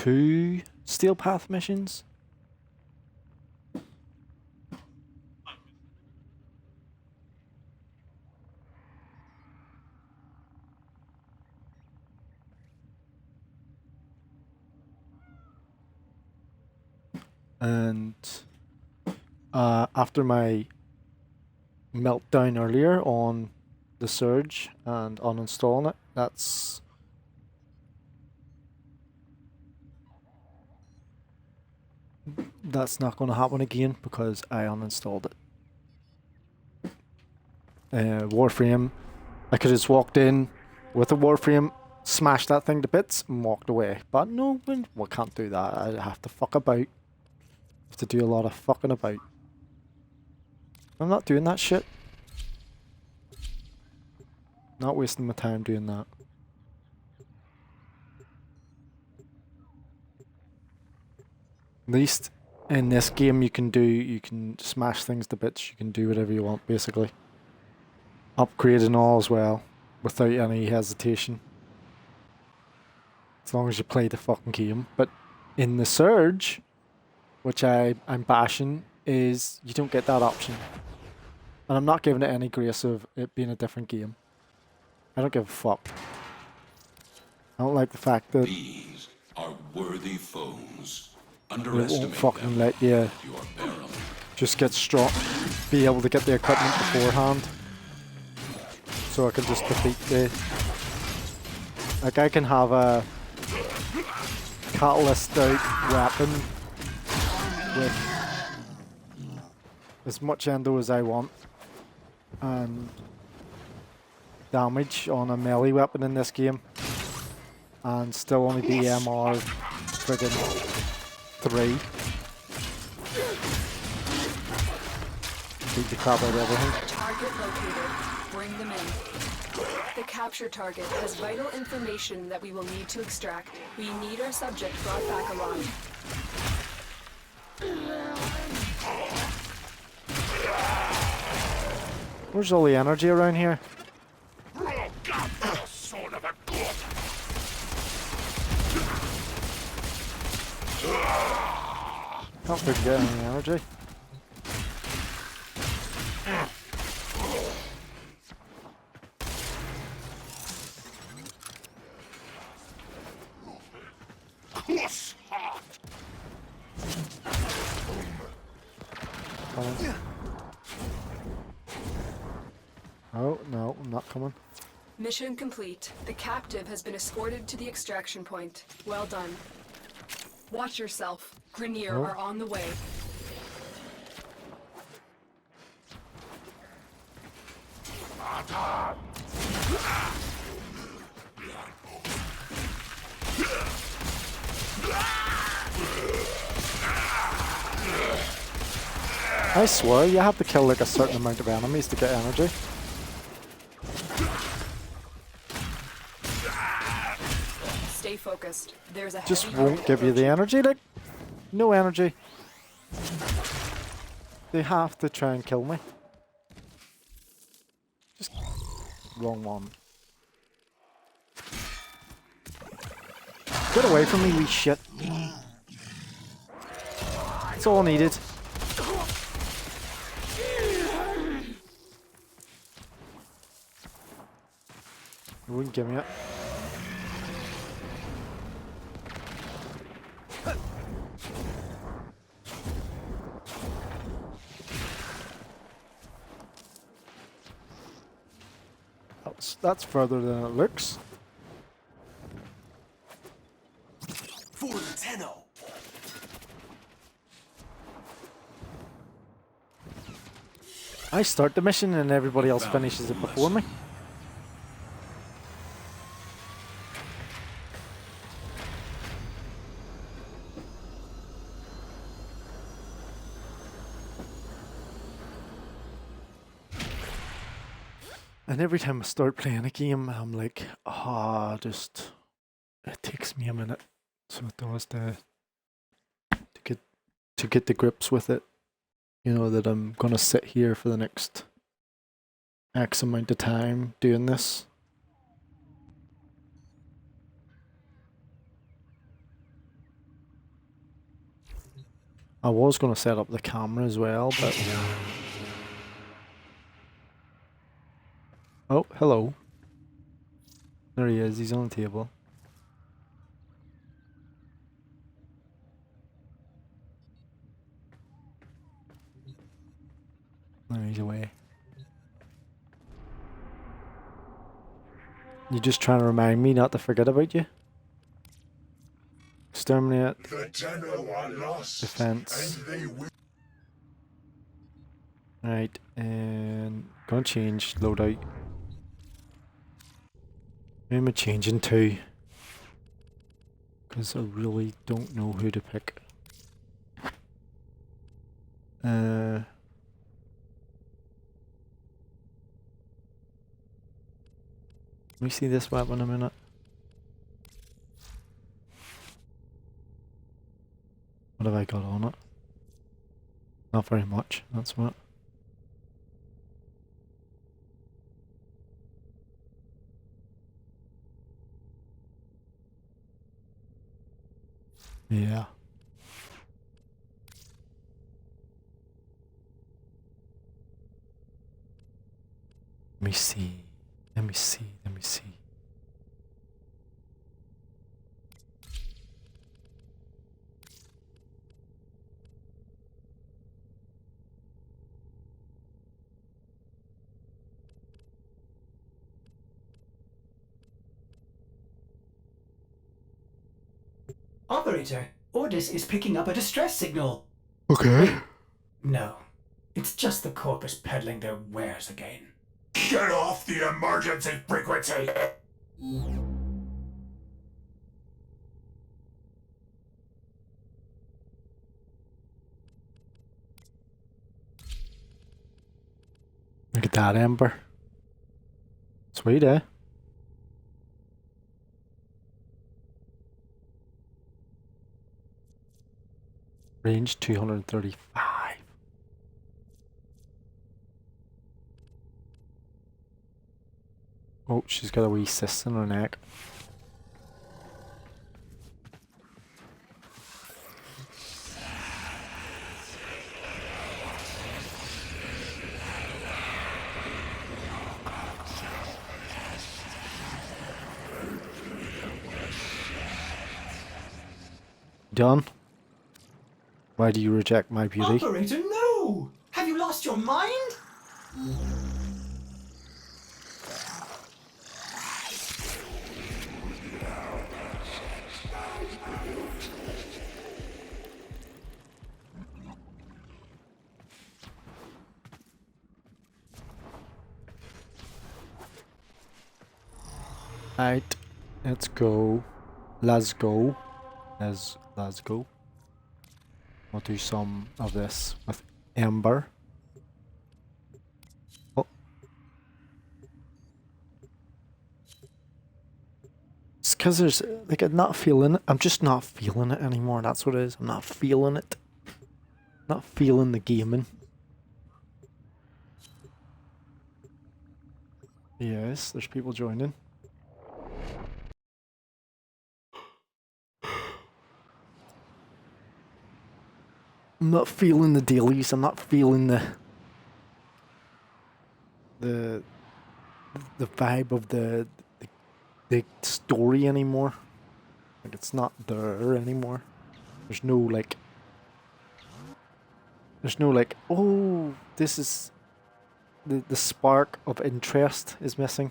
2 Steel Path missions. And after my meltdown earlier on the Surge and uninstalling it, that's not going to happen again because I uninstalled it. Warframe, I could have just walked in with a Warframe, smashed that thing to bits and walked away, but no, we can't do that. I have to fuck about. Have to do a lot of fucking about. I'm not doing that shit. Not wasting my time doing that. At least in this game you can smash things to bits, you can do whatever you want basically. Upgrade and all as well, without any hesitation. As long as you play the fucking game. But in the Surge, which I'm bashing, is you don't get that option. And I'm not giving it any grace of it being a different game. I don't give a fuck. I don't like the fact that these are worthy foes. It won't fucking let you just get strong, be able to get the equipment beforehand. So I can just defeat the... Like I can have a catalyst out weapon with as much endo as I want. And damage on a melee weapon in this game. And still only be MR friggin' 3. Beat the crap out of everything. Target located. Bring them in. The capture target has vital information that we will need to extract. We need our subject brought back alive. Where's all the energy around here? Can't freaking get any energy. Oh, no, I'm not coming. Mission complete. The captive has been escorted to the extraction point. Well done. Watch yourself. Grenier are on the way. I swear, you have to kill like a certain amount of enemies to get energy. Stay focused. There's a Just heavy won't give you the energy, like, no energy. They have to try and kill me. Just wrong one. Get away from me, wee shit. That's all I needed. It wouldn't give me it. That's further than it looks. For the Tenno. I start the mission and everybody else finishes it before me. And every time I start playing a game, I'm like, just it takes me a minute. So it does to get the grips with it. You know that I'm gonna sit here for the next X amount of time doing this. I was going to set up the camera as well, but... Oh, hello. There he is, he's on the table. There he's away. You just trying to remind me not to forget about you? Exterminate. The Tenno are lost. Defense. And they will. Right, and gonna change loadout. Who am I changing to? Because I really don't know who to pick. Let me see this weapon a minute. What have I got on it? Not very much, that's what. Yeah. Let me see. Let me see. Let me see. Operator, Ordis is picking up a distress signal. Okay. No, it's just the corpus peddling their wares again. Get off the emergency frequency! Look at that, Ember. Sweet, eh? Range 235. Oh, she's got a wee cyst in her neck. Done? Why do you reject my beauty? Operator, no! Have you lost your mind? Right, let's go. Let's go. Let's go. We'll do some of this with Ember. Oh. It's because there's like I'm not feeling it. I'm just not feeling it anymore. That's what it is. I'm not feeling it. Not feeling the gaming. Yes, there's people joining. I'm not feeling the dailies. I'm not feeling the vibe of the story anymore. Like it's not there anymore. There's no like. There's no like. Oh, this is the spark of interest is missing.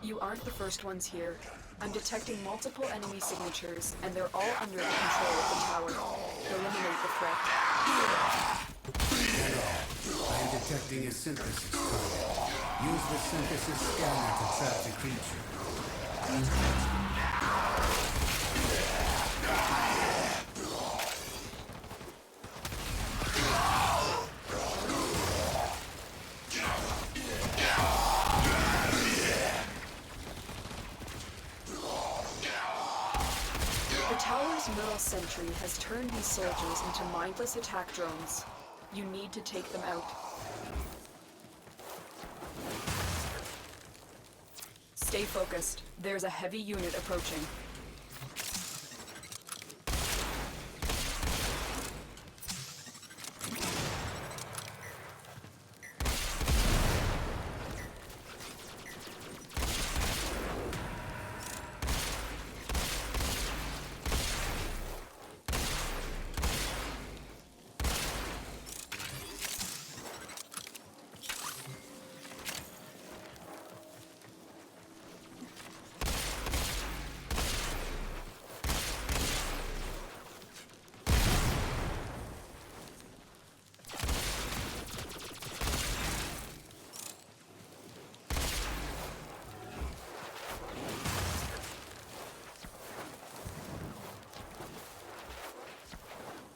You aren't the first ones here. I'm detecting multiple enemy signatures, and they're all under the control of the tower. Eliminate the threat. I am detecting a synthesis code. Use the synthesis scanner to track the creature. Emperor's middle sentry has turned these soldiers into mindless attack drones. You need to take them out. Stay focused. There's a heavy unit approaching.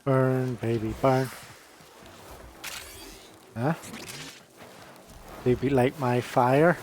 Burn, baby, burn. Huh? Baby, like my fire?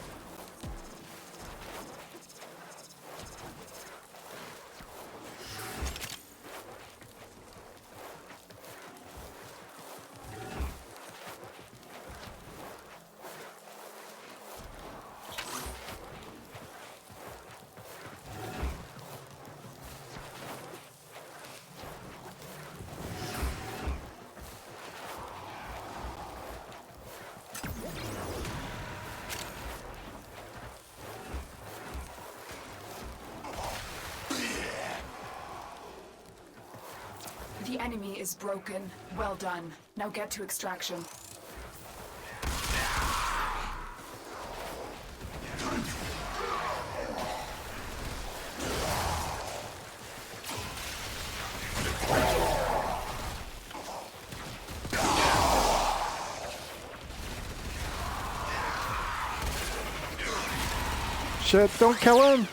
The enemy is broken. Well done. Now get to extraction. Shit, don't kill him!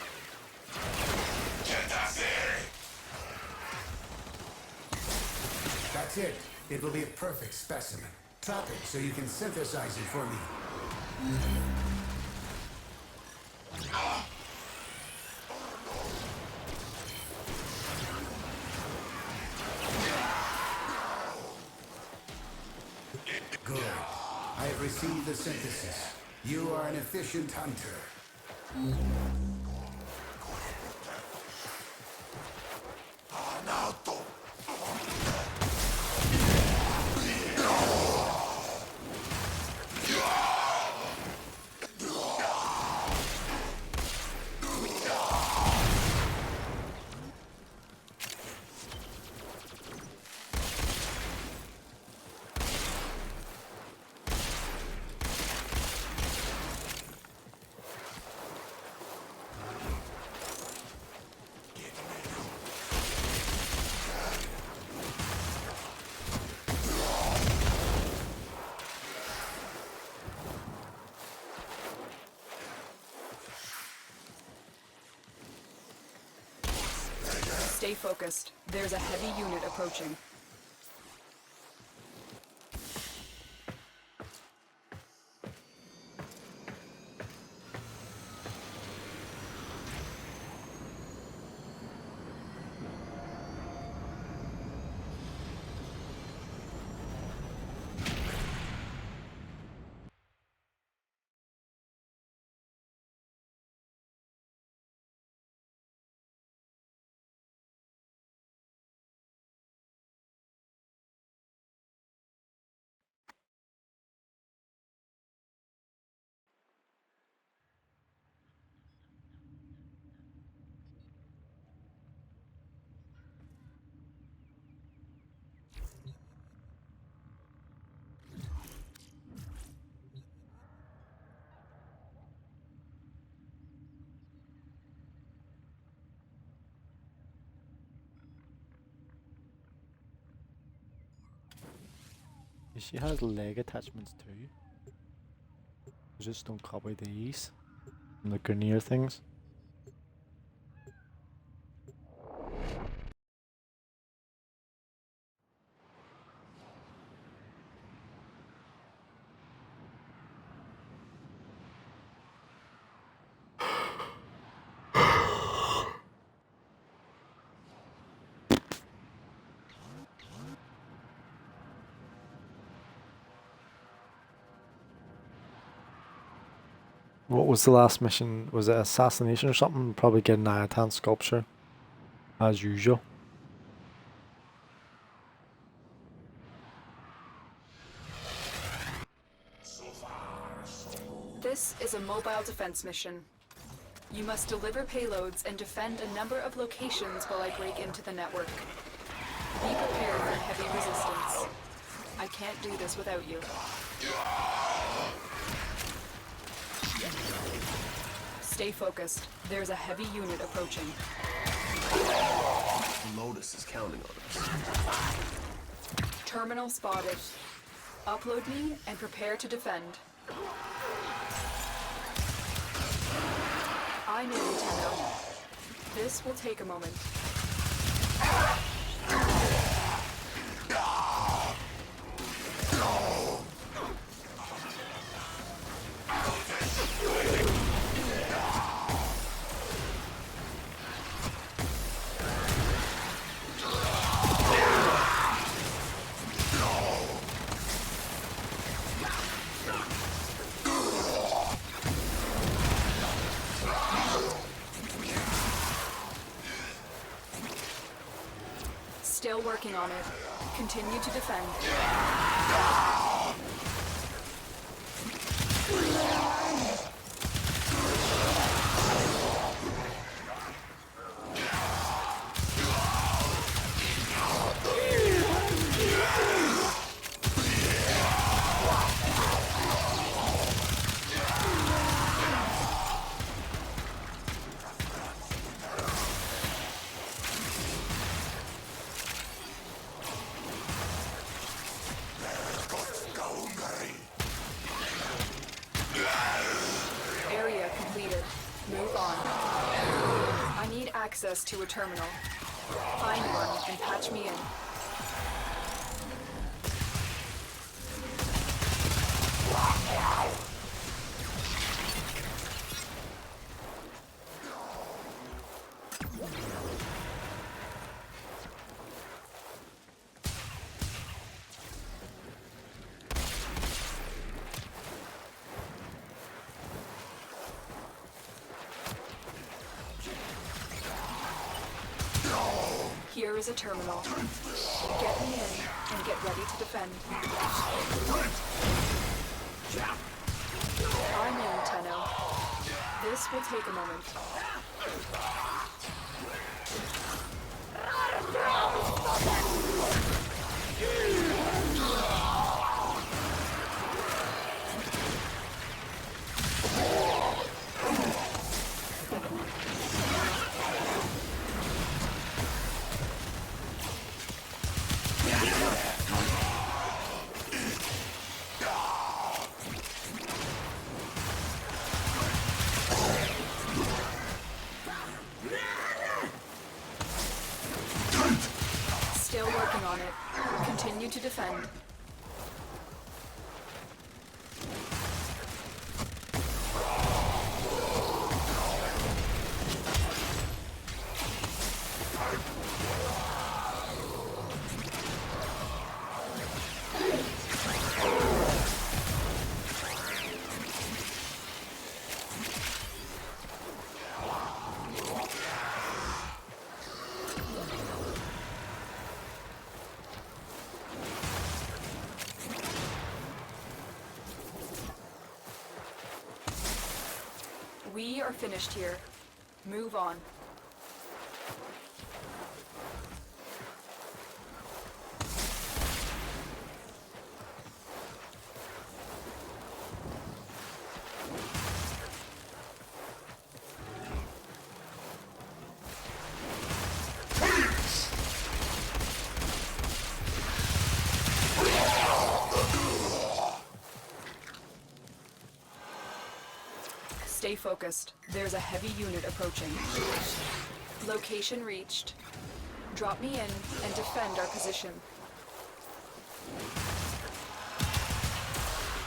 That's it. It will be a perfect specimen. Trap it so you can synthesize it for me. Good. I have received the synthesis. You are an efficient hunter. Stay focused. There's a heavy unit approaching. She has leg attachments too. Just don't copy these. And the Grenier things. What was the last mission? Was it assassination or something? Probably get an Ayatan sculpture, as usual. This is a mobile defense mission. You must deliver payloads and defend a number of locations while I break into the network. Be prepared for heavy resistance. I can't do this without you. Stay focused. There's a heavy unit approaching. Lotus is counting on us. Terminal spotted. Upload me and prepare to defend. I'm in, Tenno. This will take a moment. Still working on it. Continue to defend. Access to a terminal. Find one and patch me in. Here is a terminal. Get me in and get ready to defend. I'm in, Tenno. This will take a moment. Still working on it. Continue to defend. We are finished here. Move on. Stay focused. There's a heavy unit approaching. Location reached. Drop me in and defend our position.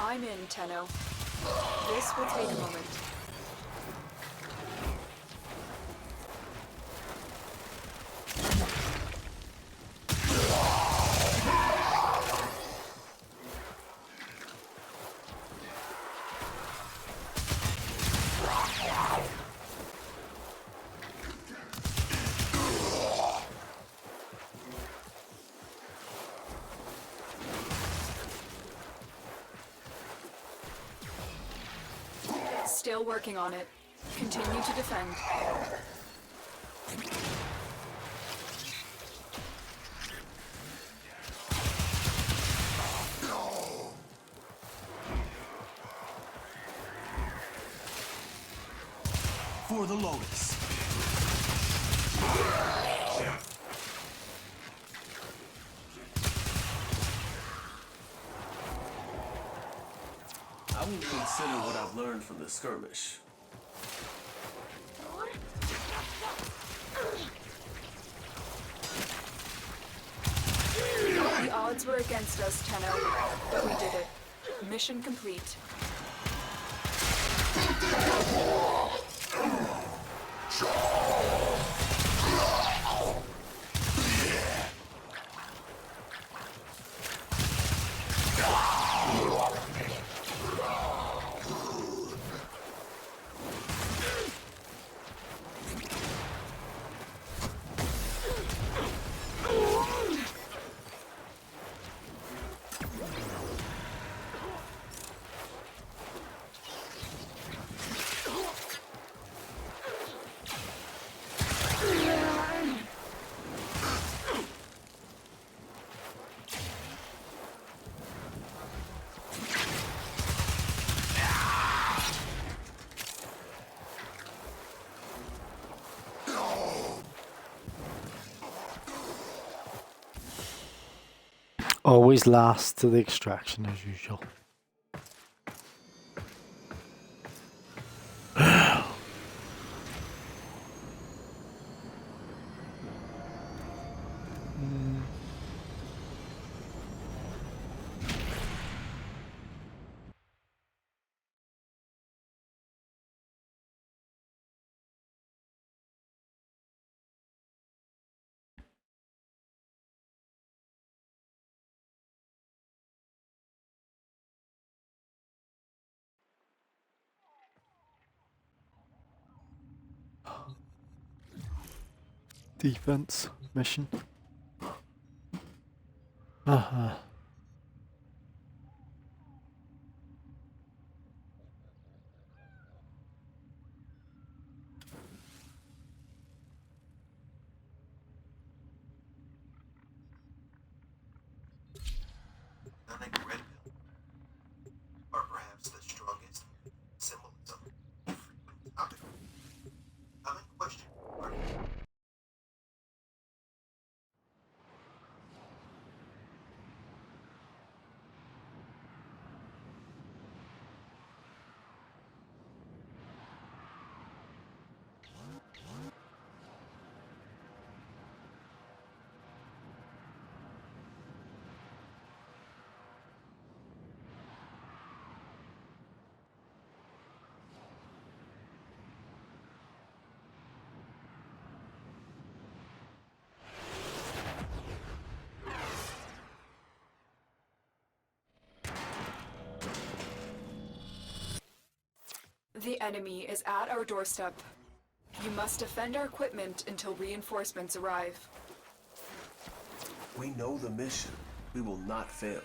I'm in, Tenno. This will take a moment. still working on it. Continue to defend. For the Lotus. I will consider what I've learned from the skirmish. The odds were against us, Tenno, but we did it. Mission complete. Always last to the extraction as usual. Defense mission. Uh-huh. Or perhaps the strongest symbolism. I'm in question. The enemy is at our doorstep. You must defend our equipment until reinforcements arrive. We know the mission. We will not fail.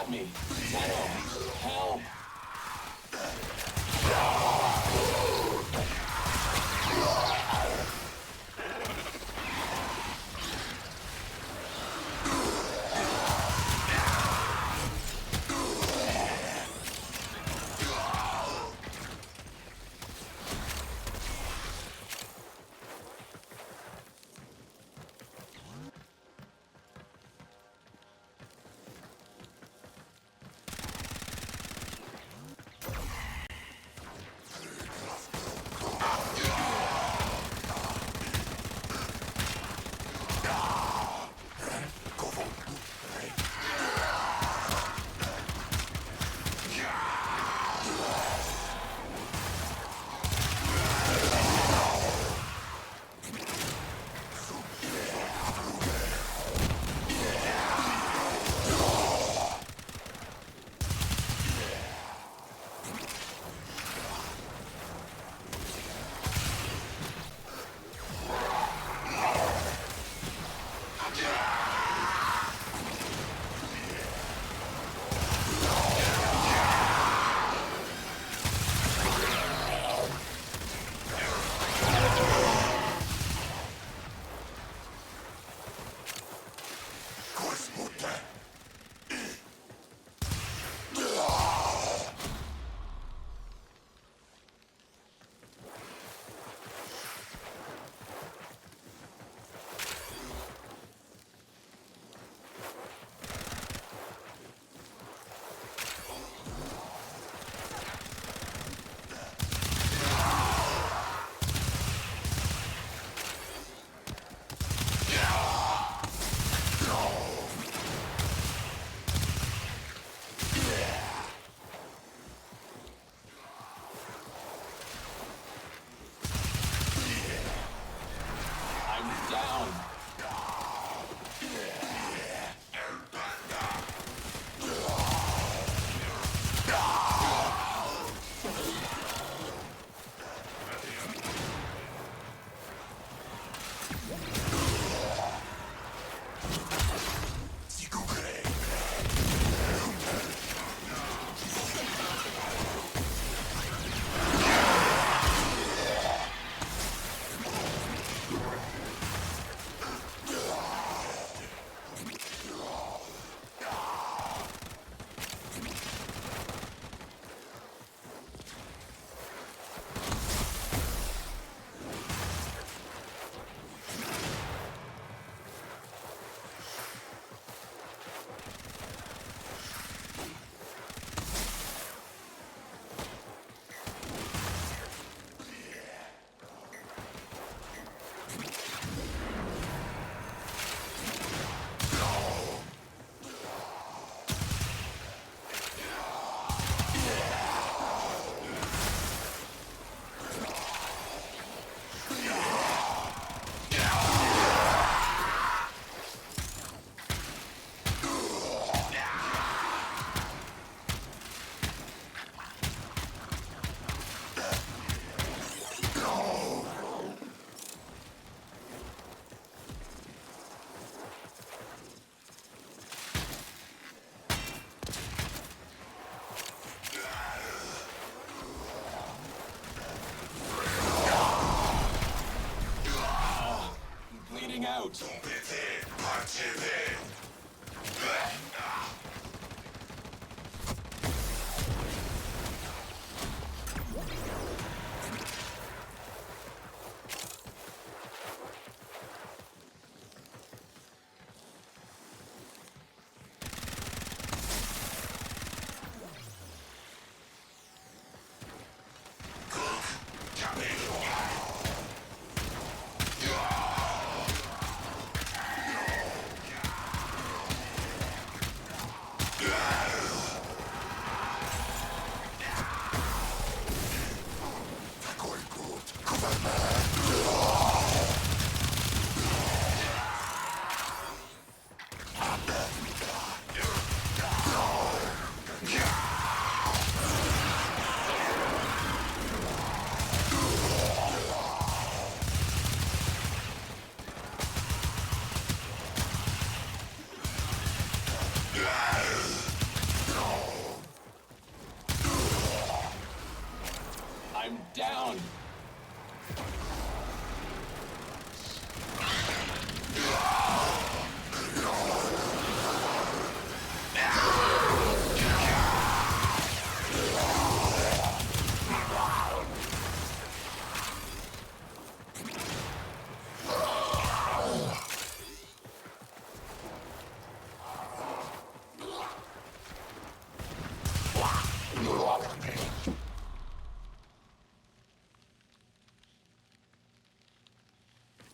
got me. Tenno, help! out. down.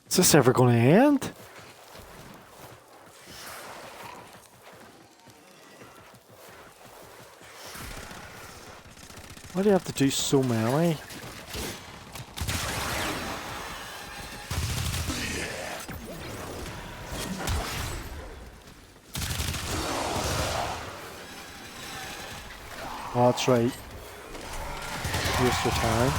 Is this ever going to end? Why do you have to do so many? Oh, that's right. Waste your time.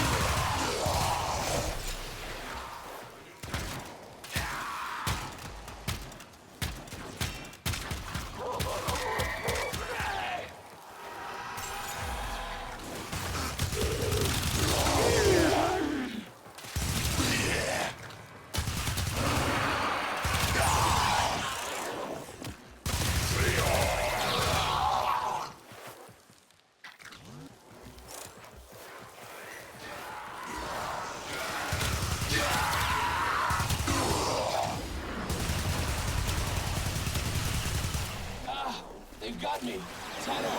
They've got me. Tunnel.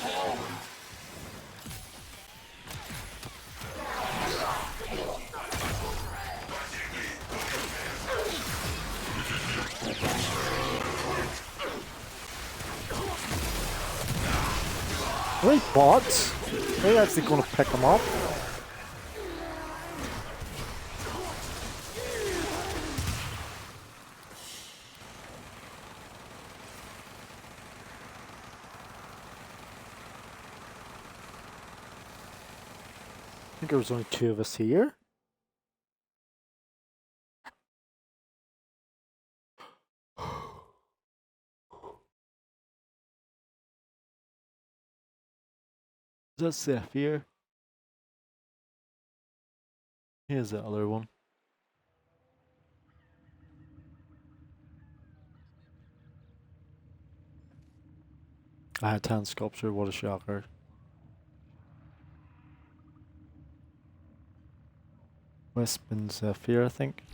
Help. Are they bots? Are they actually going to pick them up? I think there was only 2 of us here. Is that Sapphire? Here's the other one. I had 10 sculpture, what a shocker. Wisp and Zephyr, I think.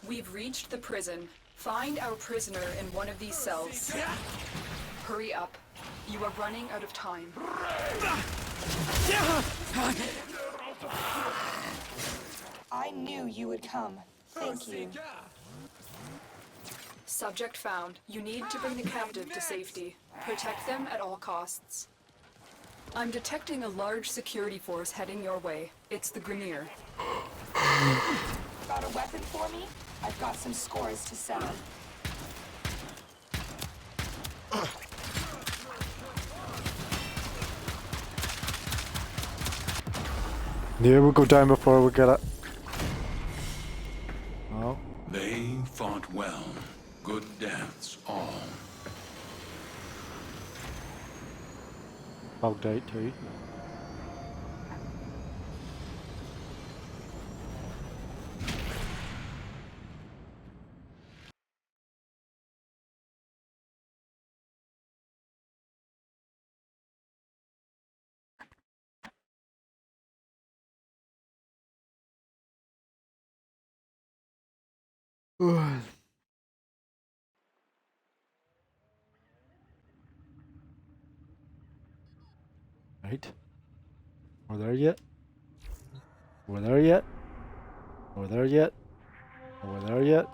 We've reached the prison. Find our prisoner in one of these cells. Hurry up. You are running out of time. I knew you would come. Thank you. Subject found. You need to bring the captive to safety. Protect them at all costs. I'm detecting a large security force heading your way. It's the Grineer. Got a weapon for me? I've got some scores to settle. Yeah, we'll go down before we get it. Oh. They fought well. Good deaths all. Bugged out too. Right. We're there yet? We're there yet? We're there yet? We're there yet?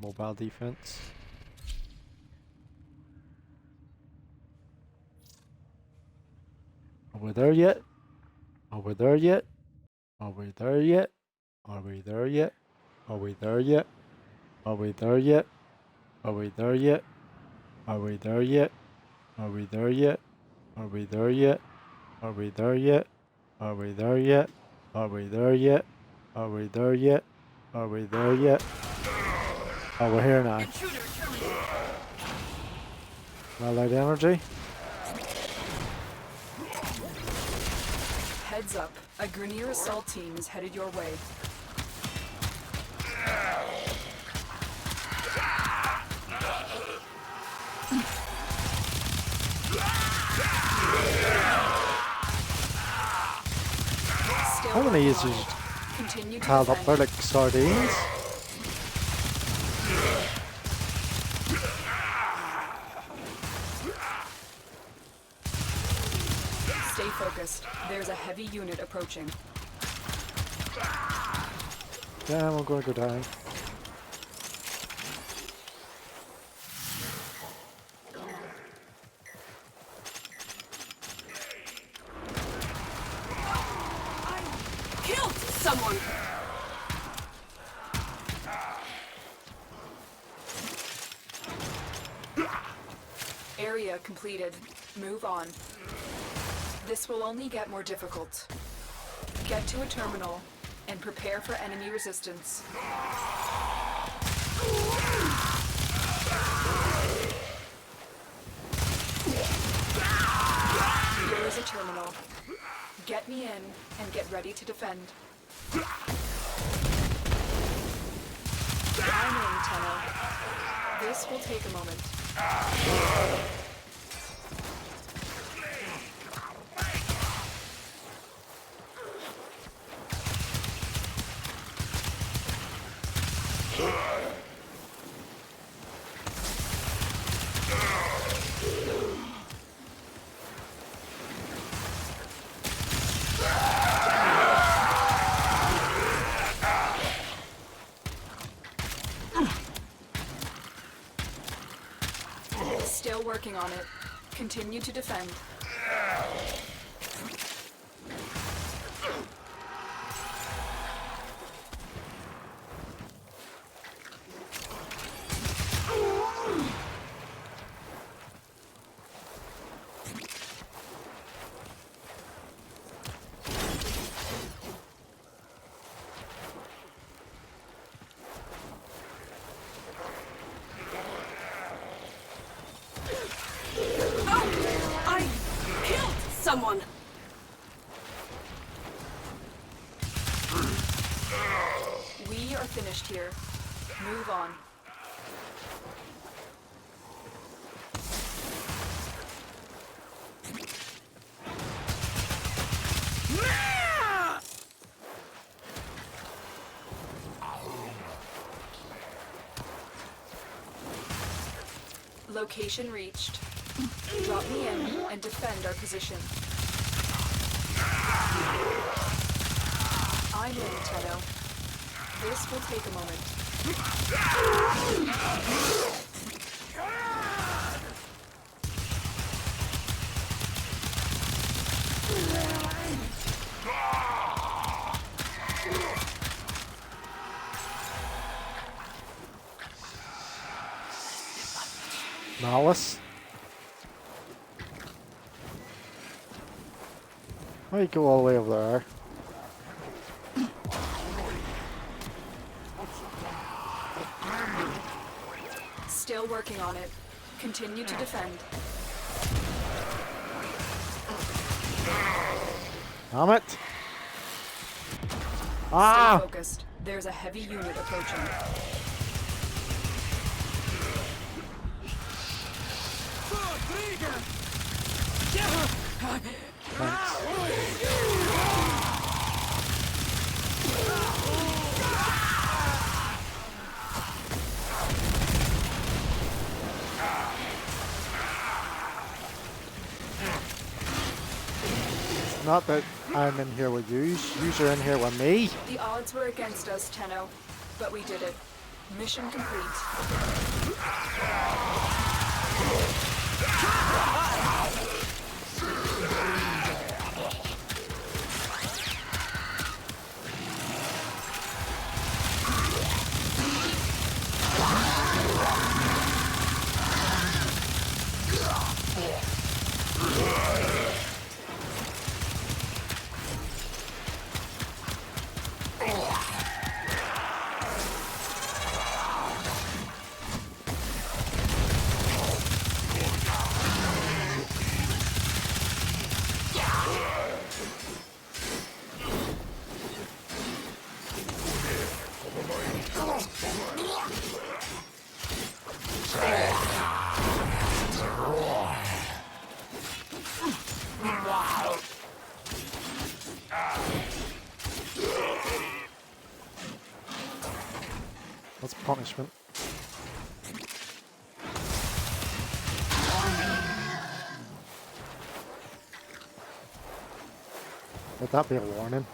Mobile defense. Are we there yet? Are we there yet? Are we there yet? Are we there yet? Are we there yet? Are we there yet? Are we there yet? Are we there yet? Are we there yet? Are we there yet? Are we there yet? Are we there yet? Are we there yet? Are we there yet? Are we there yet? Oh, we're here now. Well, light energy. Heads up, a Grineer assault team is headed your way. How many is Continue to piled up defend. there like sardines? Stay focused. There's a heavy unit approaching. Yeah, I'm going to go down. Killed someone! Area completed. Move on. This will only get more difficult. Get to a terminal and prepare for enemy resistance. Here is a terminal. Get me in and get ready to defend. I'm in, Tenno. This will take a moment. Still working on it. Continue to defend. Someone! We are finished here. Move on. Location reached. Drop me in and defend our position. I'm in, Tenno. This will take a moment. Malice. Why you go all the way over there? Still working on it. Continue to defend. Damn it! Stay Ah! focused. There's a heavy unit approaching. Thanks. not that I'm in here with yous. Yous are in here with me. The odds were against us, Tenno, but we did it. Mission complete. That's punishment. Would that be a warning?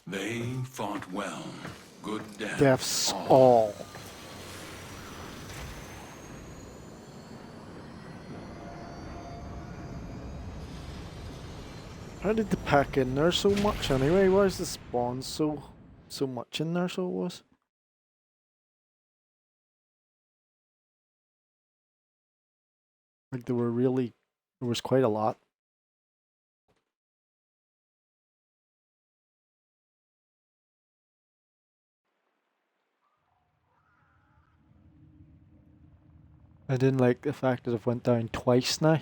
They fought well. Good deaths. Deaths all. How did they pack in there so much anyway? Why is the spawn so much in there? So it was. Like there was quite a lot. I didn't like the fact that it went down twice now.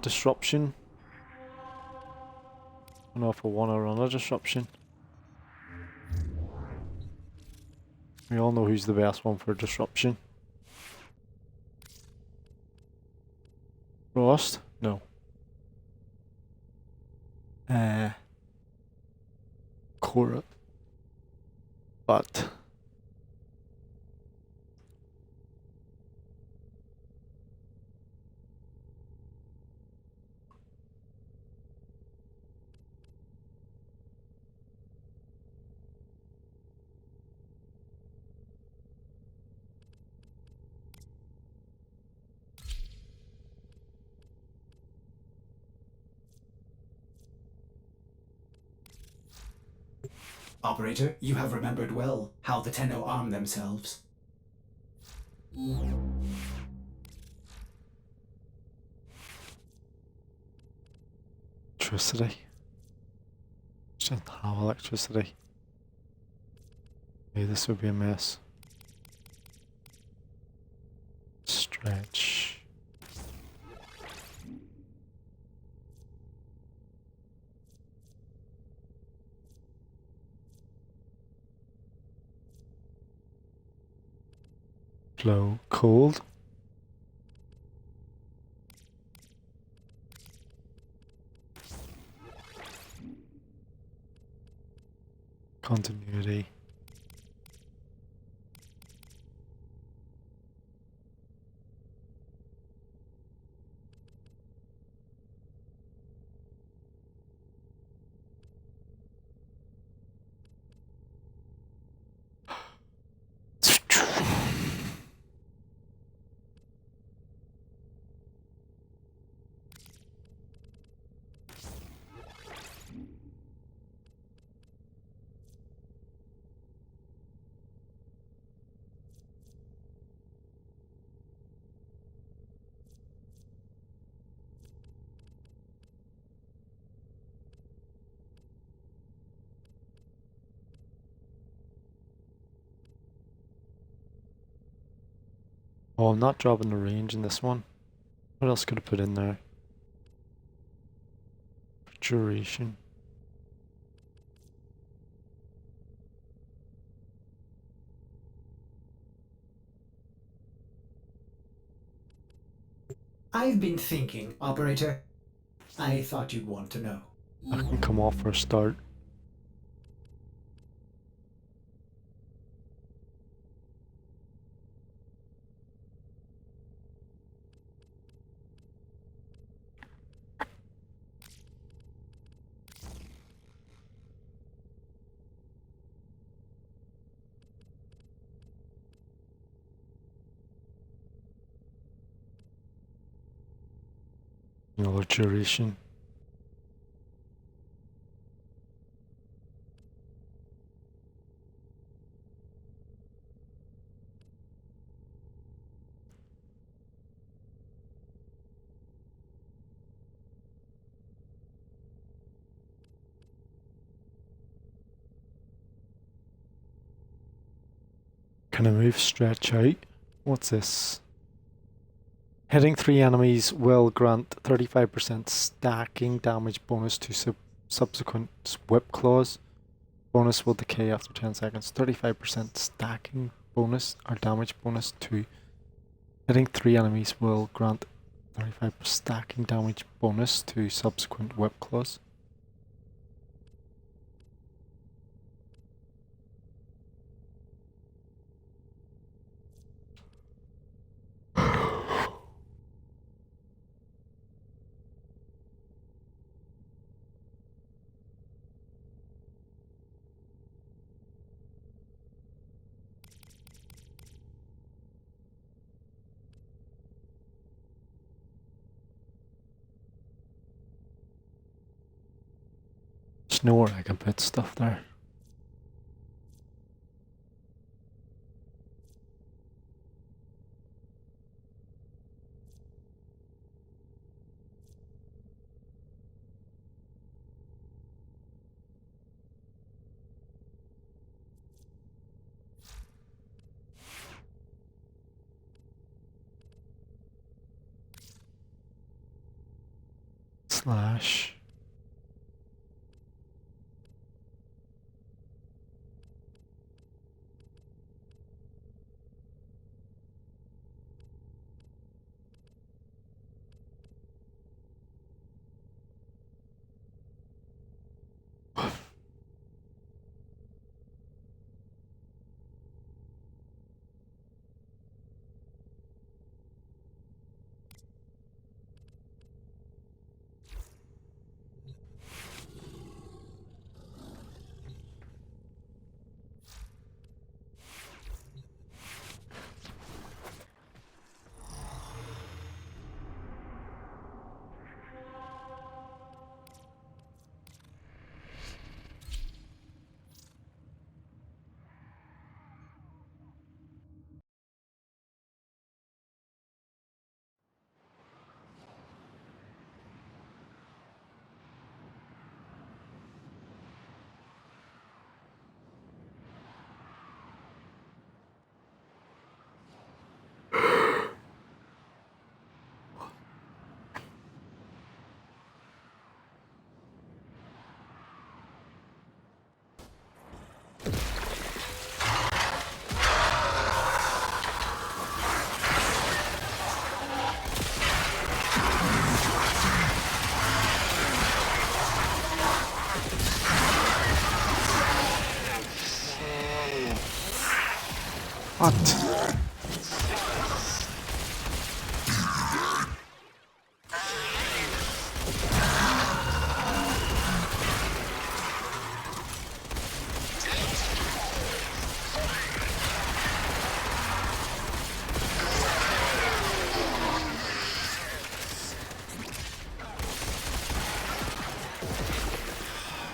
Disruption. I don't know if I want to run a disruption. We all know who's the best one for disruption. Frost? No. Khora. But Operator, you have remembered well how the Tenno arm themselves. electricity. Shouldn't have electricity. Okay, this would be a mess. Stretch. Flow. Cold. Continuity. Oh, I'm not dropping the range in this one. What else could I put in there? Duration. I've been thinking, Operator. I thought you'd want to know. I can come off for a start. Another duration. Can I move stretch out? What's this? Hitting 3 enemies will grant 35% stacking damage bonus to subsequent whip claws. Bonus will decay after 10 seconds. 35% stacking bonus or damage bonus to hitting 3 enemies will grant 35% stacking damage bonus to subsequent whip claws. There's nowhere I can put stuff there. Slash. What?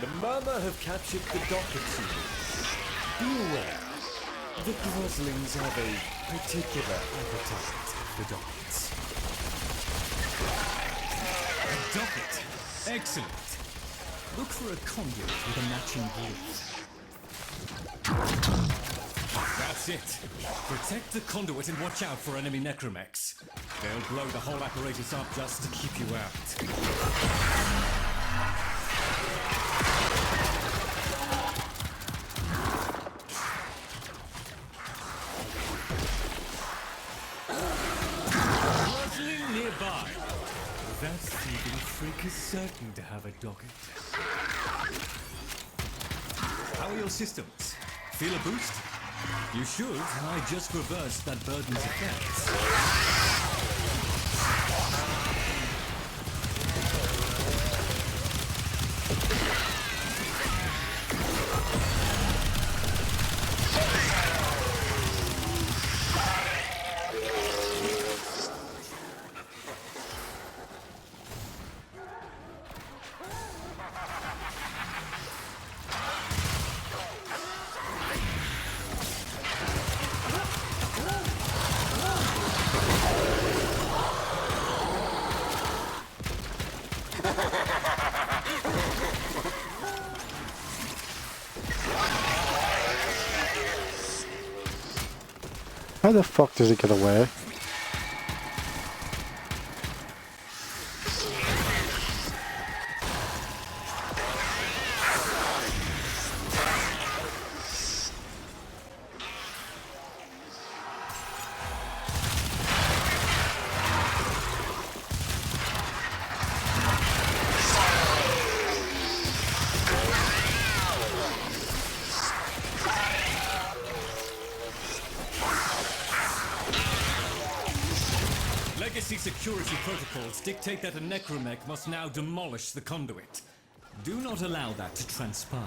The Murmur have captured the docket seekers. Be aware, the Groslings have a particular appetite for dockets. A docket? Excellent. Look for a conduit with a matching groove. That's it. Protect the conduit and watch out for enemy necromechs. They'll blow the whole apparatus up just to keep you out. Nearby. certain to have a docket. How are your systems? Feel a boost? You should. I just reversed that burden's effects. How the fuck does it get away? Legacy security protocols dictate that a necromech must now demolish the conduit. Do not allow that to transpire.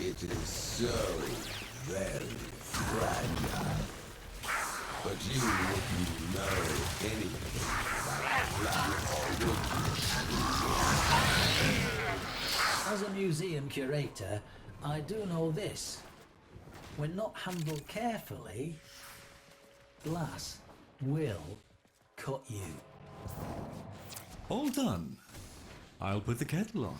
It is so very fragile. But you wouldn't know anything about glass, would you? As a museum curator, I do know this. When not handled carefully, glass will cut you. All done. I'll put the kettle on.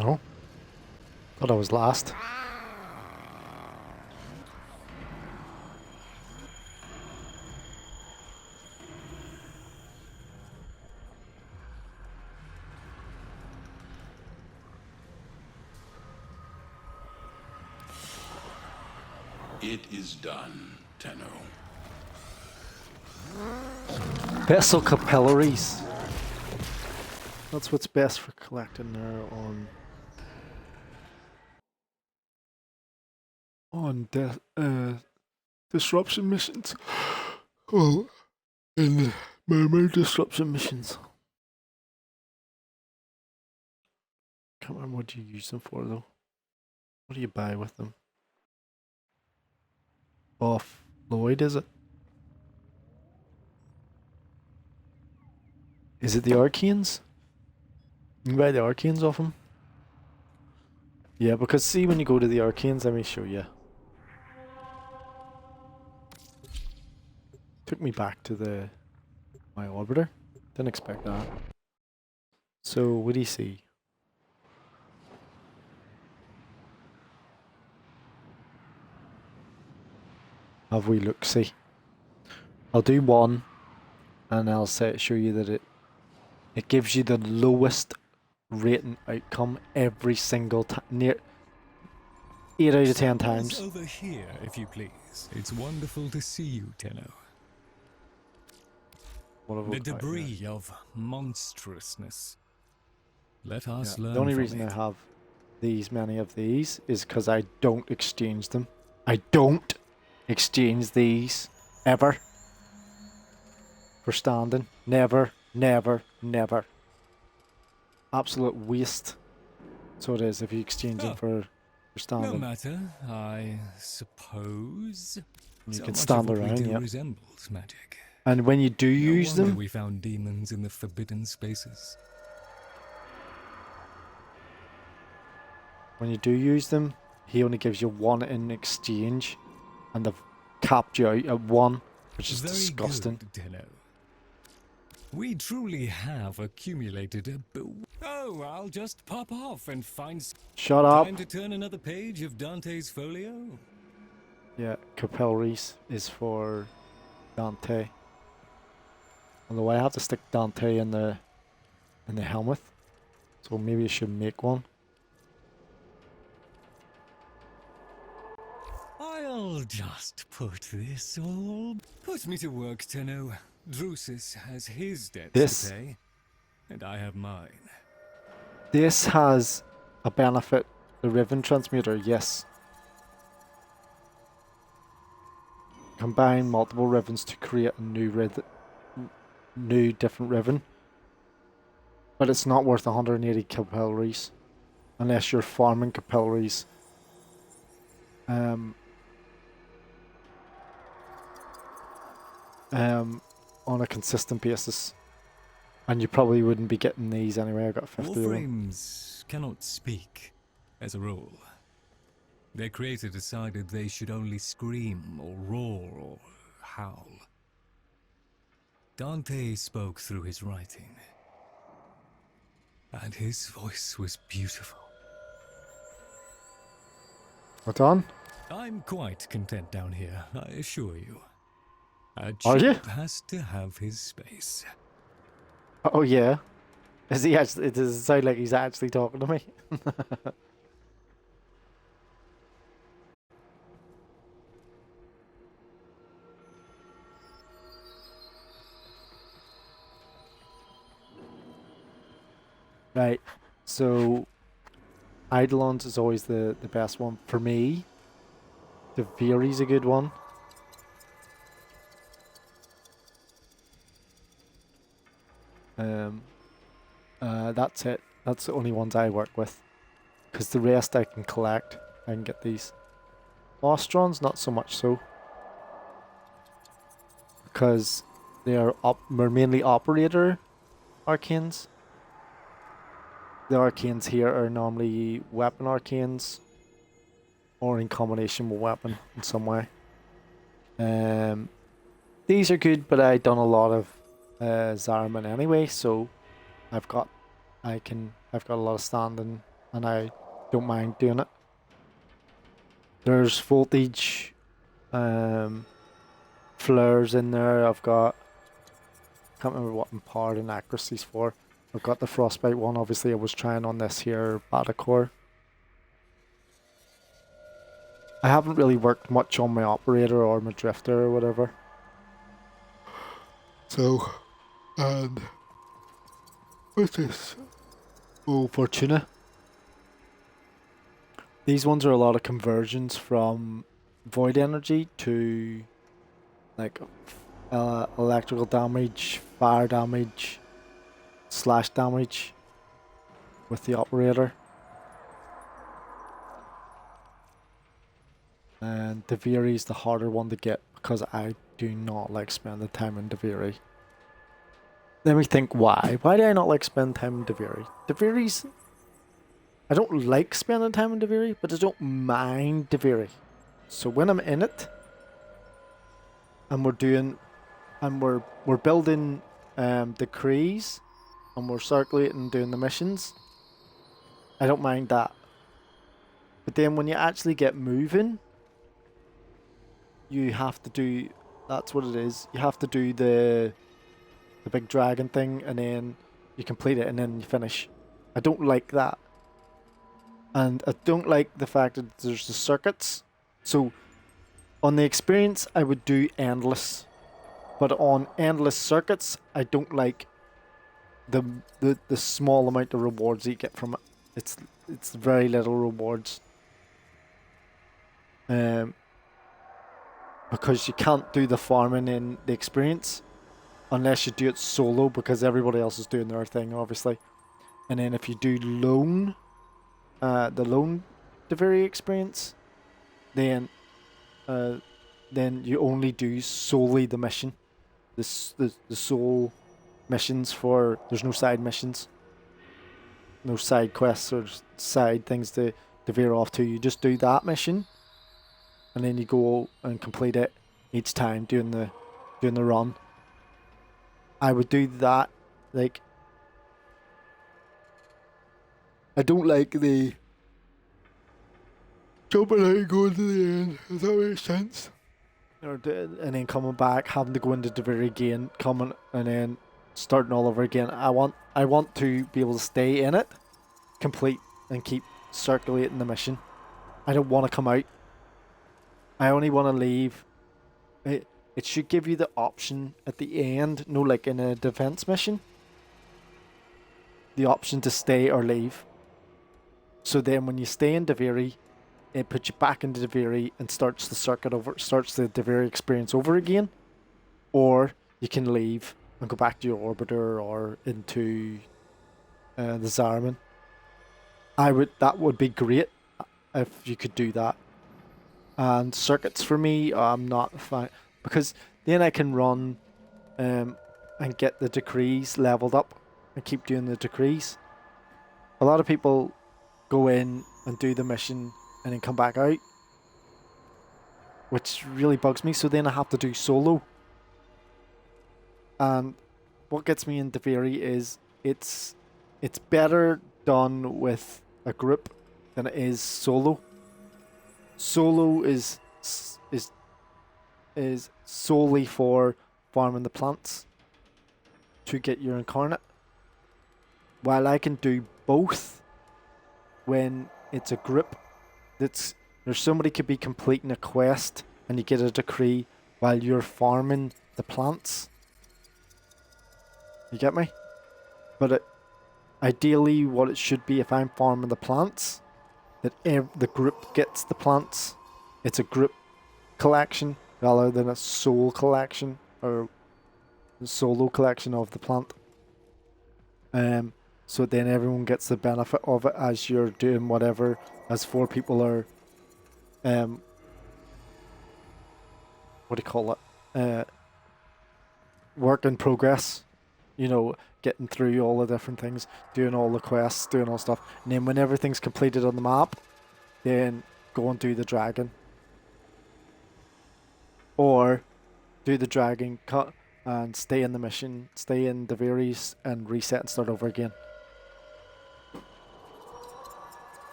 No. Thought I was last. It is done, Tenno. Vessel capillaries. That's what's best for collecting there on disruption missions. Oh, in the mermaid disruption missions. Can't remember what you use them for though. What do you buy with them? Off Lloyd, is it? Is it the Arcanes? You can buy the Arcanes off him? Yeah, because see when you go to the Arcanes, let me show you. Took me back to my orbiter. Didn't expect that. So what do you see? Have we look see? I'll do one, and I'll show you that it gives you the lowest rating outcome every single time. Near 8 out of 10 times. Over here, if you please. It's wonderful to see you, Tenno. The debris of monstrousness. Let us learn. The only from reason it. I have these many of these is because I don't exchange them. I don't exchange these ever for standing. Never, never, never. Absolute waste. So it is if you exchange them for standing. No matter, I suppose. You So can much stand of what around, we do yeah. resembles magic. And when you do No use wonder them, we found demons in the forbidden spaces. when you do use them, he only gives you one in exchange, and they've capped you out at one, which is Very disgusting. good, Tenno. We truly have accumulated a Oh, I'll just pop off and find Shut up. time to turn another page of Dante's folio. Yeah, capillaries is for Dante. Although I have to stick Dante in the helmet, so maybe I should make one. I'll just put this all. Put me to work, Tenno. Drusus has his debts to pay, and I have mine. This has a benefit. The Riven Transmuter, yes. Combine multiple Rivens to create a new different Riven. But it's not worth 180 capillaries unless you're farming capillaries. On a consistent basis. And you probably wouldn't be getting these anyway. I got 50 of them. Warframes cannot speak, as a rule. Their creator decided they should only scream or roar or howl. Dante spoke through his writing, and his voice was beautiful. What on? I'm quite content down here, I assure you. A Are you? chip has to have his space. Oh yeah. Is he actually? It does sound like he's actually talking to me. Right. So Eidolons is always the best one for me. The Fury's a good one. That's it. That's the only ones I work with. Because the rest I can collect. I can get these. Ostrons, not so much so. Because they're mainly operator arcanes. The arcanes here are normally weapon arcanes. Or in combination with weapon in some way. These are good, but I've done a lot of Zariman anyway, so I've got a lot of standing, and I don't mind doing it. There's voltage, flares in there. I've got, can't remember what empowered and accuracy's for. I've got the frostbite one. Obviously, I was trying on this here Batacore. I haven't really worked much on my operator or my drifter or whatever. So, and what's this? Oh, Fortuna. These ones are a lot of conversions from void energy to like electrical damage, fire damage, slash damage with the operator. And Deviri is the harder one to get because I do not like spending time in Deviri. Let me think why. Why do I not like spending time in Deviri? Deviri's... I don't like spending time in Deviri, but I don't mind Deviri. So when I'm in it, and we're doing... And we're building decrees, and we're circulating doing the missions, I don't mind that. But then when you actually get moving, you have to do That's what it is. You have to do the big dragon thing, and then you complete it, and then you finish. I don't like that. And I don't like the fact that there's the circuits. So, on the experience, I would do endless. But on endless circuits, I don't like the small amount of rewards that you get from it. It's very little rewards. Because you can't do the farming in the experience unless you do it solo, because everybody else is doing their thing, obviously. And then if you do lone, the lone Deviri experience, then you only do solely the mission, the sole missions. For there's no side missions, no side quests or side things to veer off to. You just do that mission, and then you go and complete it each time doing the run. I would do that. Like, I don't like the jumping out and going to the end. Does that make sense? And then coming back, having to go into Deviri again, coming and then starting all over again. I want to be able to stay in it, complete, and keep circulating the mission. I don't want to come out. I only want to leave. It should give you the option at the end, no, like in a defense mission, the option to stay or leave. So then when you stay in Deviri, it puts you back into Deviri and starts the Deviri experience over again. Or you can leave and go back to your orbiter or into the Zariman. That would be great if you could do that. And circuits for me, I'm not fine, because then I can run and get the decrees leveled up and keep doing the decrees. A lot of people go in and do the mission and then come back out, which really bugs me. So then I have to do solo. And what gets me in Deviri is it's better done with a group than it is solo. Solo is solely for farming the plants to get your incarnate, while I can do both when it's a group. There's somebody could be completing a quest and you get a decree while you're farming the plants. You get me? But ideally what it should be, if I'm farming the plants, that the group gets the plants. It's a group collection rather than a sole collection or solo collection of the plant. So then everyone gets the benefit of it as you're doing whatever, as 4 people are, what do you call it? Work in progress. You know, getting through all the different things, doing all the quests, doing all stuff. And then when everything's completed on the map, then go and do the dragon. Or do the dragon, cut and stay in the mission, stay in the Deviris and reset and start over again.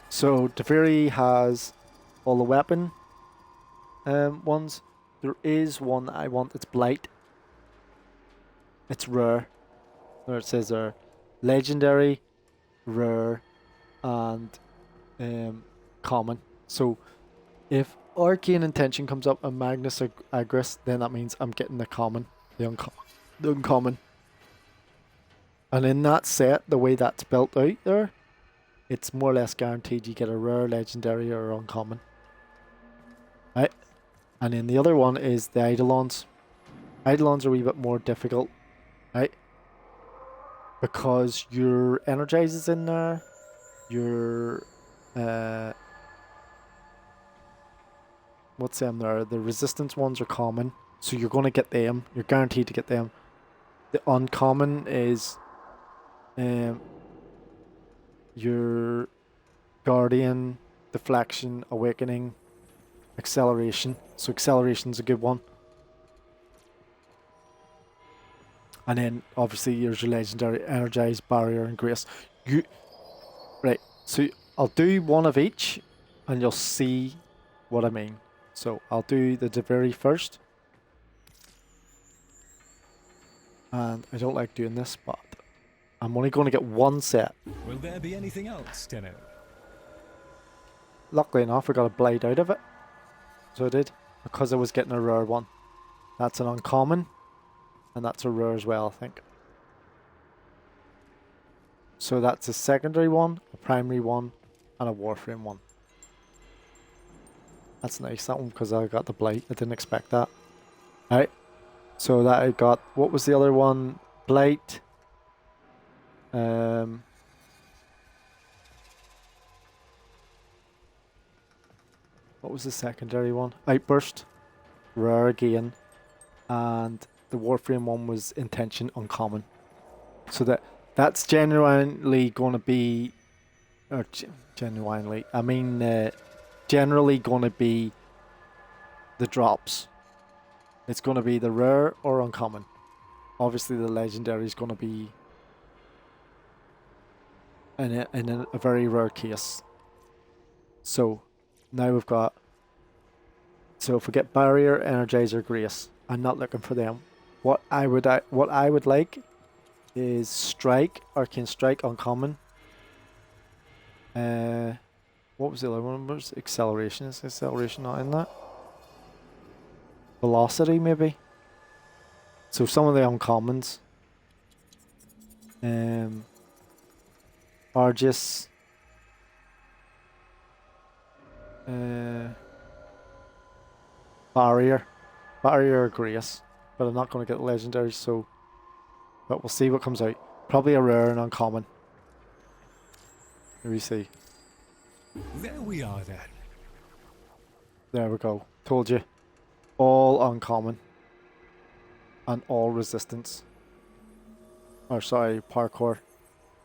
So Deviri has all the weapon ones. There is one that I want, it's Blight. It's rare. There it says there. Legendary, rare, and common. So if Arcane Intention comes up and Magnus Agris, then that means I'm getting the common, the uncommon. And in that set, the way that's built out there, it's more or less guaranteed you get a rare, legendary, or uncommon. Right? And then the other one is the Eidolons. Eidolons are a wee bit more difficult, right? Because your Energize is in there, your what's them there? The resistance ones are common, so you're gonna get them. You're guaranteed to get them. The uncommon is your Guardian, Deflection, Awakening, Acceleration. So Acceleration's a good one. And then obviously there's your legendary Energize, Barrier, and Grace. Right, so I'll do one of each and you'll see what I mean. So I'll do the Deviri first. And I don't like doing this, but I'm only going to get one set. Will there be anything else, Tenno? Luckily enough, I got a blade out of it. So I did, because I was getting a rare one. That's an uncommon, and that's a rare as well, I think. So that's a secondary one, a primary one, and a Warframe one. That's nice, that one, because I got the blight. I didn't expect that. Alright, so that I got, what was the other one? Blight. What was the secondary one? Outburst. Rare again. And the Warframe one was Intention uncommon. So that's genuinely going to be, or genuinely, I mean, generally going to be the drops. It's going to be the rare or uncommon. Obviously, the legendary is going to be in a very rare case. So now we've got. So if we get Barrier, Energizer, Grace, I'm not looking for them. What I would like is Strike, Arcane Strike, uncommon. What was the other one? Was Acceleration? Is Acceleration not in that? Velocity, maybe. So some of the uncommons are just Barrier or Grace, but I'm not going to get the legendary, so but we'll see what comes out. Probably a rare and uncommon. Here we see. There we are then. There we go. Told you. All uncommon. And all resistance. Or sorry, parkour.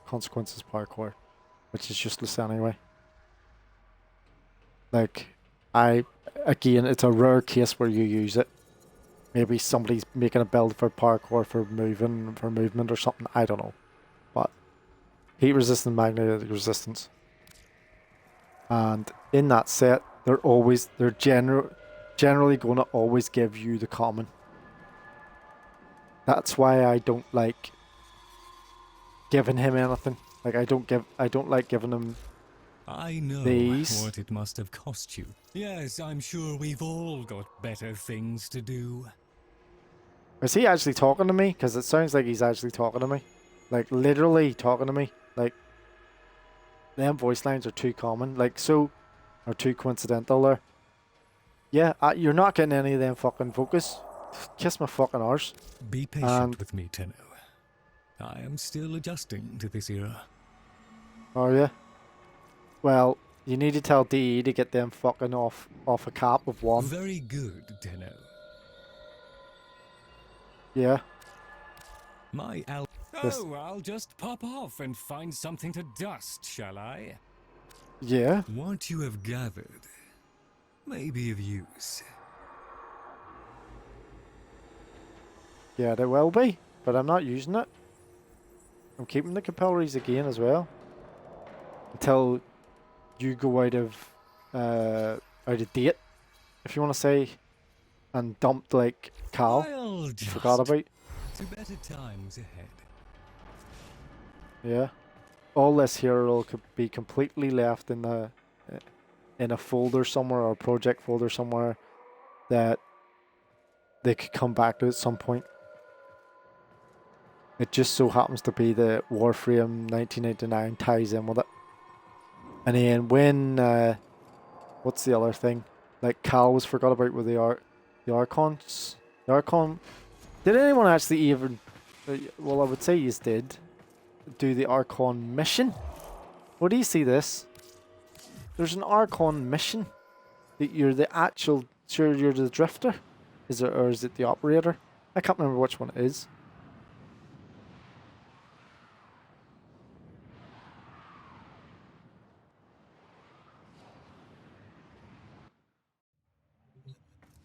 Consequences parkour. Which is useless anyway. Like, again, it's a rare case where you use it. Maybe somebody's making a build for parkour for movement or something. I don't know. But heat resistant, magnetic resistance. And in that set, they're generally going to always give you the common. That's why I don't like giving him anything. Like I don't like giving him I know these. what it must have cost you. Yes, I'm sure we've all got better things to do. Is he actually talking to me? Because it sounds like he's actually talking to me. Like literally talking to me. Like them voice lines are too common. Like so, are too coincidental there. Yeah, you're not getting any of them fucking focus. Kiss my fucking arse. Be patient with me, Tenno. I am still adjusting to this era. Are you? Well, you need to tell DE to get them fucking off a cap of 1. Very good, Tenno. Yeah. I'll just pop off and find something to dust, shall I? Yeah. What you have gathered may be of use. Yeah, there will be, but I'm not using it. I'm keeping the capillaries again as well. Until you go out of date, if you want to say, and dumped like Cal. Forgot about. To better times ahead. Yeah. All this here will be completely left in a folder somewhere or a project folder somewhere that they could come back to at some point. It just so happens to be the Warframe 1999 ties in with it. And then when what's the other thing? Like Cal was forgot about with the Archons. The Archon. Did anyone actually even? Well, I would say you did. Do the Archon mission? What do you see this? There's an Archon mission. That you're the actual. Sure, you're the drifter. Is it, or is it the operator? I can't remember which one it is.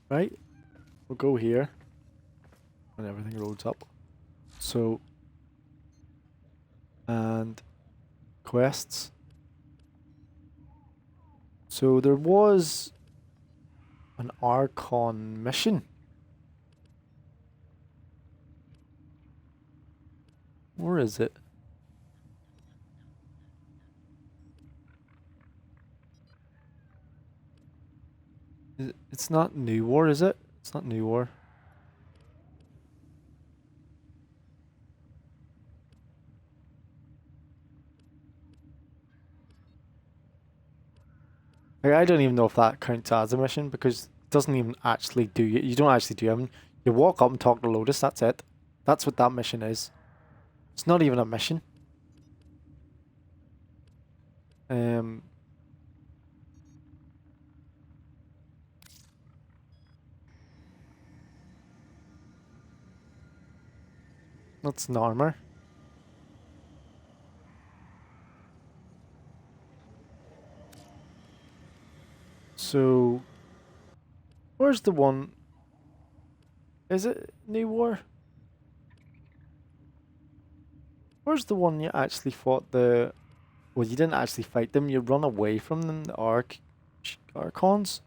Right, we'll go here when everything loads up. So, and quests. So there was an Archon mission. Where is it? It's not New War, is it? It's not New War. Like, I don't even know if that counts as a mission because it doesn't even actually do you. You don't actually do them. You walk up and talk to Lotus. That's it. That's what that mission is. It's not even a mission. That's an armor. So, where's the one? Is it New War? Where's the one you actually fought the... Well, you didn't actually fight them. You run away from them, the Archons.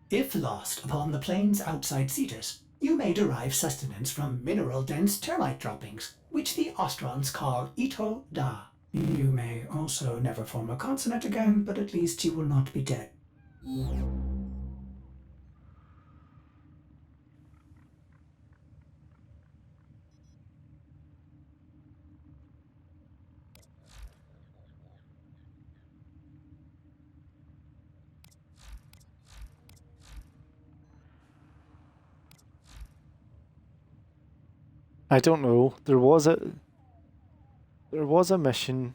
If lost upon the plains outside Cetus, you may derive sustenance from mineral-dense termite droppings, which the Ostrons call Ito Da. You may also never form a consonant again, but at least you will not be dead. I don't know. There was a mission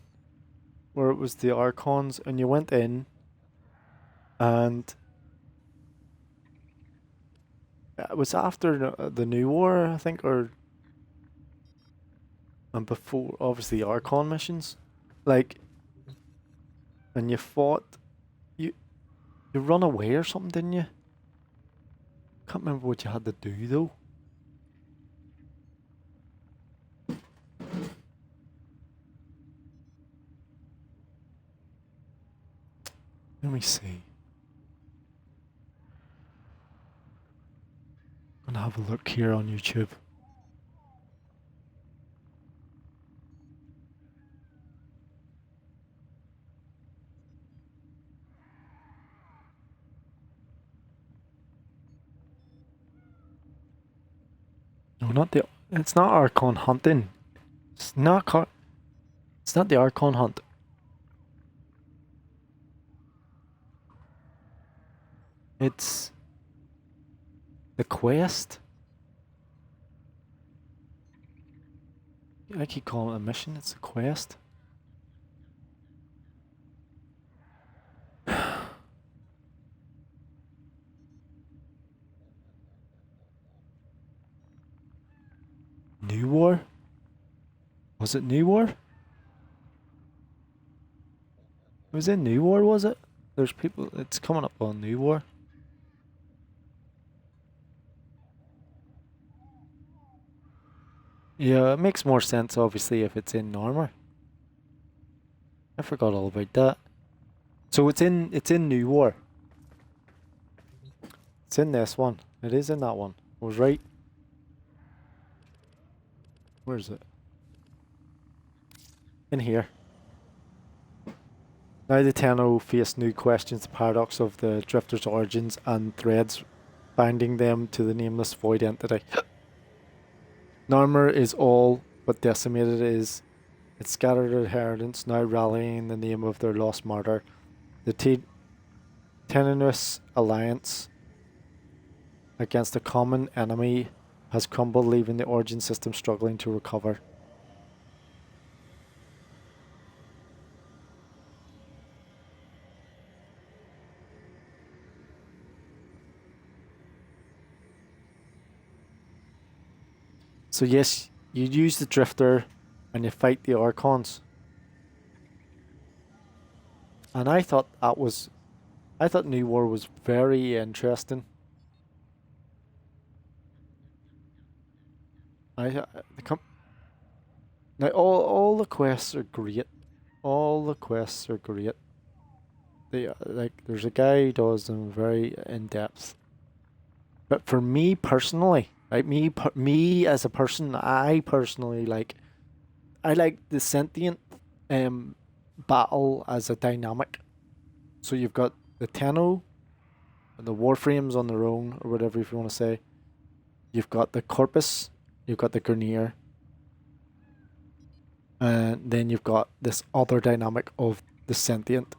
where it was the Archons and you went in and it was after the New War, I think, and before obviously Archon missions. Like, and you fought, you run away or something, didn't you? Can't remember what you had to do though. Let me see. I'm gonna have a look here on YouTube. No, not the. It's not Archon hunting. It's not. It's not the Archon hunt. It's the quest. I keep calling it a mission. It's a quest. New War? Was it New War? It was in New War, was it? There's people. It's coming up on New War. Yeah, it makes more sense, obviously, if it's in armor. I forgot all about that. So it's in New War. It's in this one. It is in that one. I was right. Where is it? In here. Now the Tenno face new questions, the paradox of the Drifter's origins and threads binding them to the nameless void entity. Narmer is all but decimated is its scattered inheritance now rallying in the name of their lost martyr. The tenuous alliance against a common enemy has crumbled, leaving the origin system struggling to recover. So yes, you use the Drifter and you fight the Archons. And I thought New War was very interesting. Now all the quests are great. all the quests are great. They like there's a guy who does them very in depth. But for me personally, right, me as a person, I personally I like the sentient battle as a dynamic. So you've got the Tenno, the Warframes on their own, or whatever if you want to say. You've got the Corpus, you've got the Grineer, and then you've got this other dynamic of the sentient.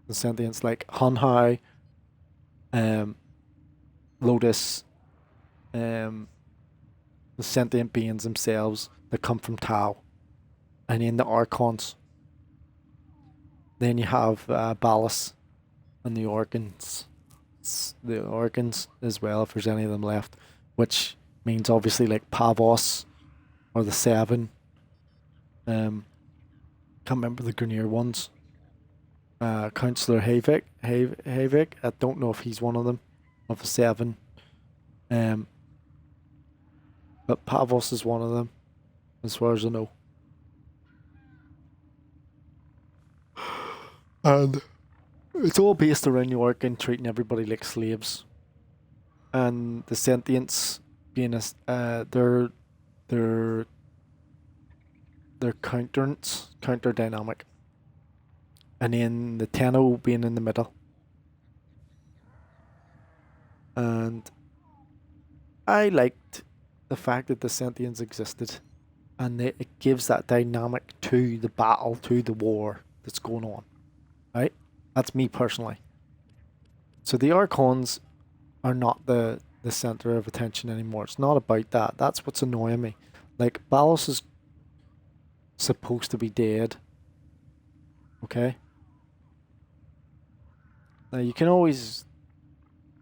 The sentients like Hunhai, Lotus, the sentient beings themselves that come from Tau, and then the Archons. Then you have Ballas and the Organs. The Organs as well, if there's any of them left, which means obviously like Pavos or the Seven. Can't remember the Grineer ones. Councillor Havik. I don't know if he's one of them, of the Seven. But Pavos is one of them, as far as I know. And it's all based around New York and treating everybody like slaves. And the sentients being they're counter dynamic. And then the Tenno being in the middle. And I liked the fact that the sentients existed. And it gives that dynamic to the battle, to the war that's going on. Right? That's me personally. So the Archons are not the center of attention anymore. It's not about that. That's what's annoying me. Like, Ballas is supposed to be dead. Okay? Now you can always...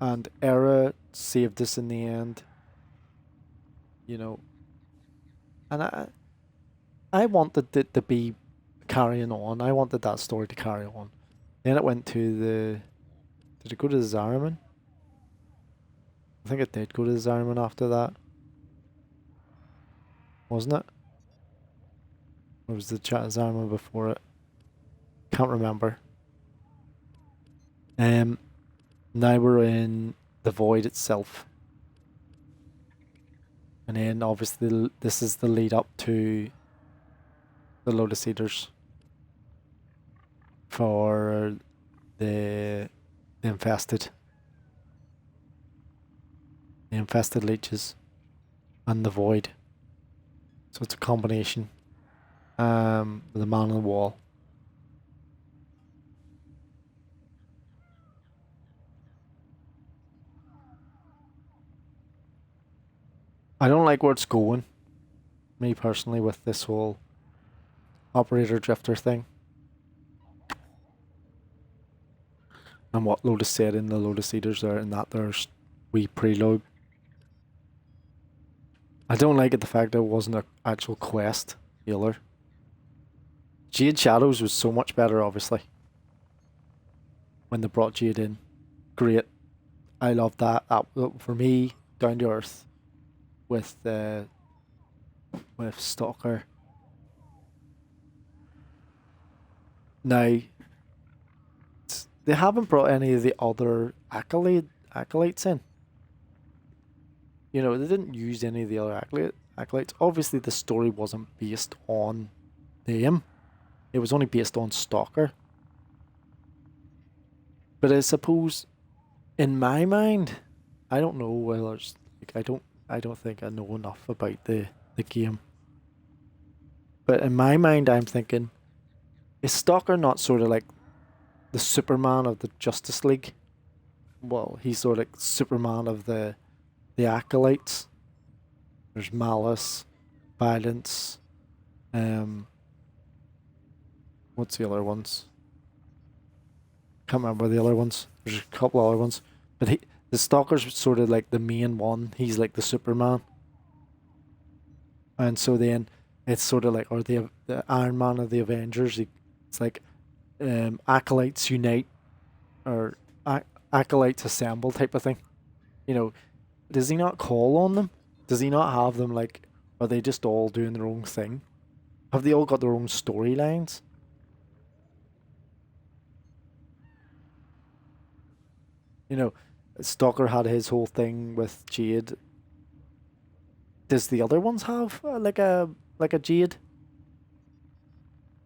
And Era saved us in the end. You know. And I wanted it to be carrying on. I wanted that story to carry on. Then it went to the... Did it go to the Zariman? I think it did go to the Zariman after that. Wasn't it? Or was the Zariman before it? Can't remember. Now we're in the Void itself. And then obviously this is the lead up to the Lotus Eaters. For the infested. The infested leeches. And the Void. So it's a combination. The man on the wall. I don't like where it's going. Me personally, with this whole operator drifter thing. And what Lotus said in the Lotus Eaters there, and that there's wee preload. I don't like it the fact that it wasn't an actual quest either. Jade Shadows was so much better, obviously. When they brought Jade in. Great. I love that. That for me, down to earth. With Stalker. Now, they haven't brought any of the other acolytes in. You know, they didn't use any of the other acolytes. Obviously, the story wasn't based on them. It was only based on Stalker. But I suppose, in my mind, I don't know whether it's, like, I don't think I know enough about the game. But in my mind, I'm thinking, is Stalker not sort of like the Superman of the Justice League? Well, he's sort of like Superman of the acolytes. There's malice, violence, what's the other ones? Can't remember the other ones. There's a couple other ones. But the Stalker's sort of like the main one. He's like the Superman. And so then it's sort of like, or the Iron Man of the Avengers. It's like acolytes unite, or acolytes assemble type of thing. You know, does he not call on them? Does he not have them like, are they just all doing their own thing? Have they all got their own storylines? You know, Stalker had his whole thing with Jade. Does the other ones have like a Jade?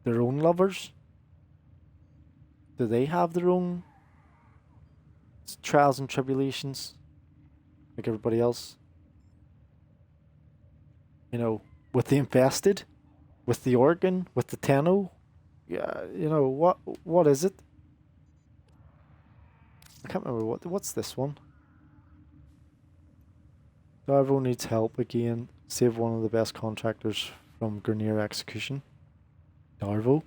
Their own lovers? Do they have their own trials and tribulations like everybody else? You know, with the Infested, with the Organ, with the Tenno. Yeah, you know, what is it? I can't remember what's this one. Darvo needs help again. Save one of the best contractors from Grineer execution. Darvo?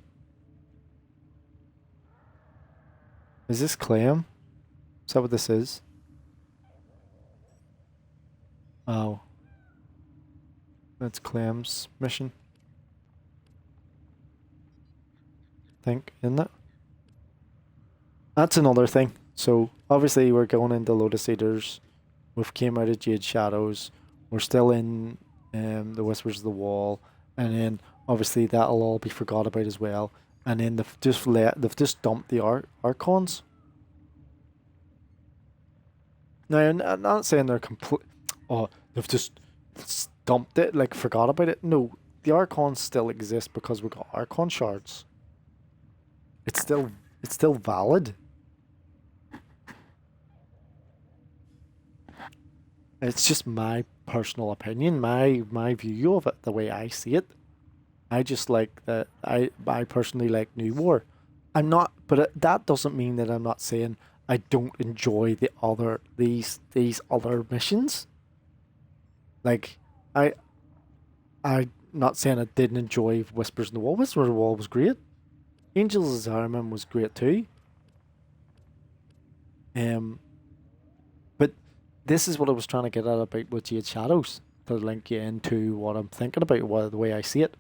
Is this Clem? Is that what this is? Oh. That's Clem's mission. Think, isn't it? That's another thing. So obviously we're going into Lotus Eaters. We've came out of Jade Shadows. We're still in the Whispers of the Wall, and then obviously that'll all be forgot about as well. And then they've just dumped the Archons. Now I'm not saying they're complete. Oh, they've just dumped it, like forgot about it. No, the Archons still exist because we got Archon shards. It's still valid. It's just my personal opinion, my view of it, the way I see it. I just like that. I personally like New War. I'm not, but that doesn't mean that I'm not saying I don't enjoy these other missions. Like I'm not saying I didn't enjoy Whispers in the Wall. Whispers in the Wall was great. Angels of Zariman was great too. But this is what I was trying to get at about with Jade Shadows, to link you into what I'm thinking about, the way I see it.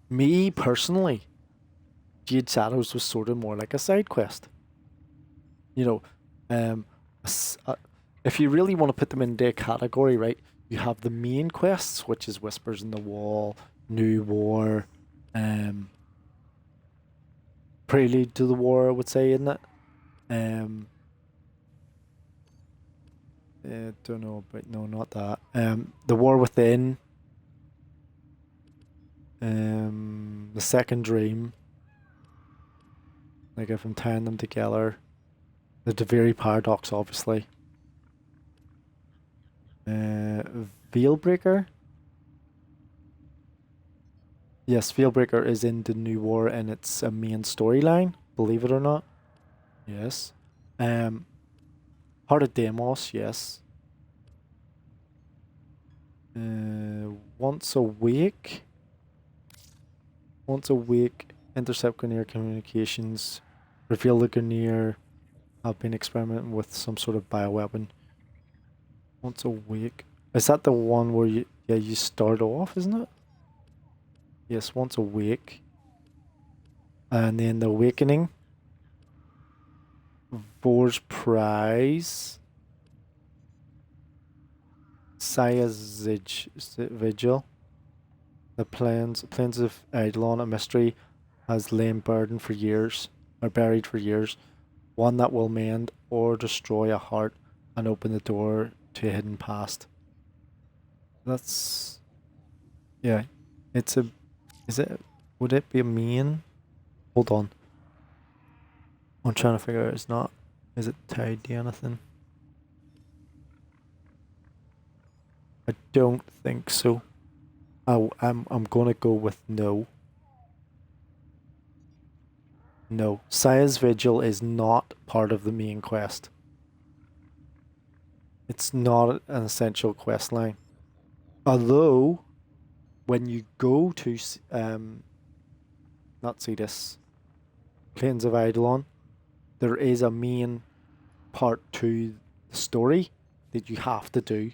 Me personally, Jade Shadows was sort of more like a side quest. You know, if you really want to put them into a category, right? You have the main quests, which is Whispers in the Wall, New War, Prelude to the War, I would say, isn't it? I don't know, but no, not that. The War Within, the Second Dream. Like if I'm tying them together, the Deviri Paradox, obviously. Veilbreaker. Yes, Veilbreaker is in the New War and it's a main storyline, believe it or not. Yes. Heart of Deimos, yes. Once Awake. Once Awake, intercept Grineer communications. Reveal the Grineer have been experimenting with some sort of bioweapon. Once Awake. Is that the one where you start off, isn't it? Yes, Once Awake. And then the Awakening. Vor's Prize. Saya's Vigil. The Plains of Eidolon, a mystery has lain buried for years. One that will mend or destroy a heart and open the door to a hidden past. That's... yeah. It's a... would it be a main? Hold on. I'm trying to figure out, it's not... is it tied to anything? I don't think so. I'm gonna go with no. No. Saya's Vigil is not part of the main quest. It's not an essential quest line. Although, when you go to not see this, Plains of Eidolon, there is a main part to the story that you have to do.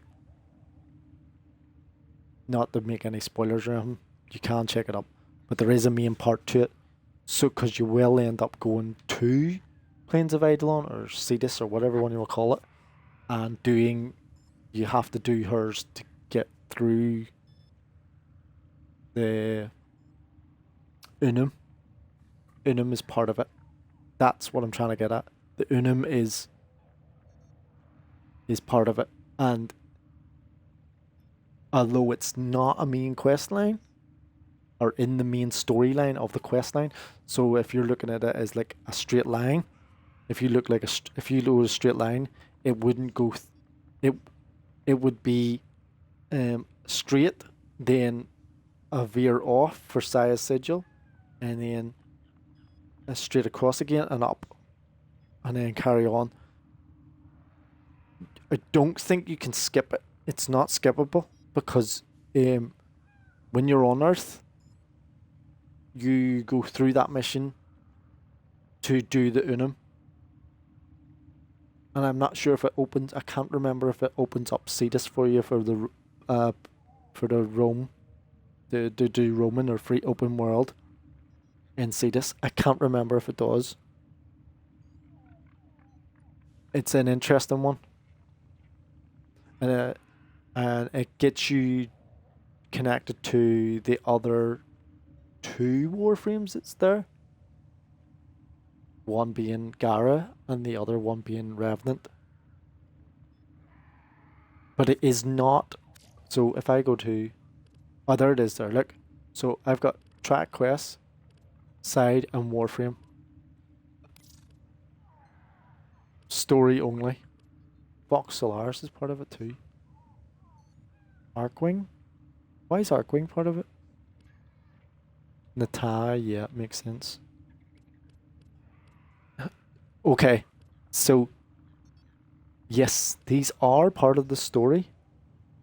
Not to make any spoilers or anything, you can check it up, but there is a main part to it. So, because you will end up going to Plains of Eidolon or Cetus or whatever one you will call it, and you have to do hers to get through the Unum. Unum is part of it. That's what I'm trying to get at. The Unum is is part of it. And although it's not a main quest line, or in the main storyline of the quest line, so if you're looking at it as like a straight line, if you look like if you load a straight line, it wouldn't go. It would be straight, then a veer off for Sia's Sigil, and then straight across again and up, and then carry on. I don't think you can skip it. It's not skippable because when you're on Earth, you go through that mission to do the Unum. And I'm not sure if it opens. I can't remember if it opens up Cetus for you for the Rome, to do Roman or free open world in Cetus. I can't remember if it does. It's an interesting one, and it gets you connected to the other 2 Warframes that's there. One being Gara and the other one being Revenant. But it is not. So if I go to... Oh, there it is there, look. So I've got track quests, side and Warframe. Story only. Vox Solaris is part of it too. Arcwing? Why is Arcwing part of it? Nata, yeah, makes sense. Okay, so yes, these are part of the story,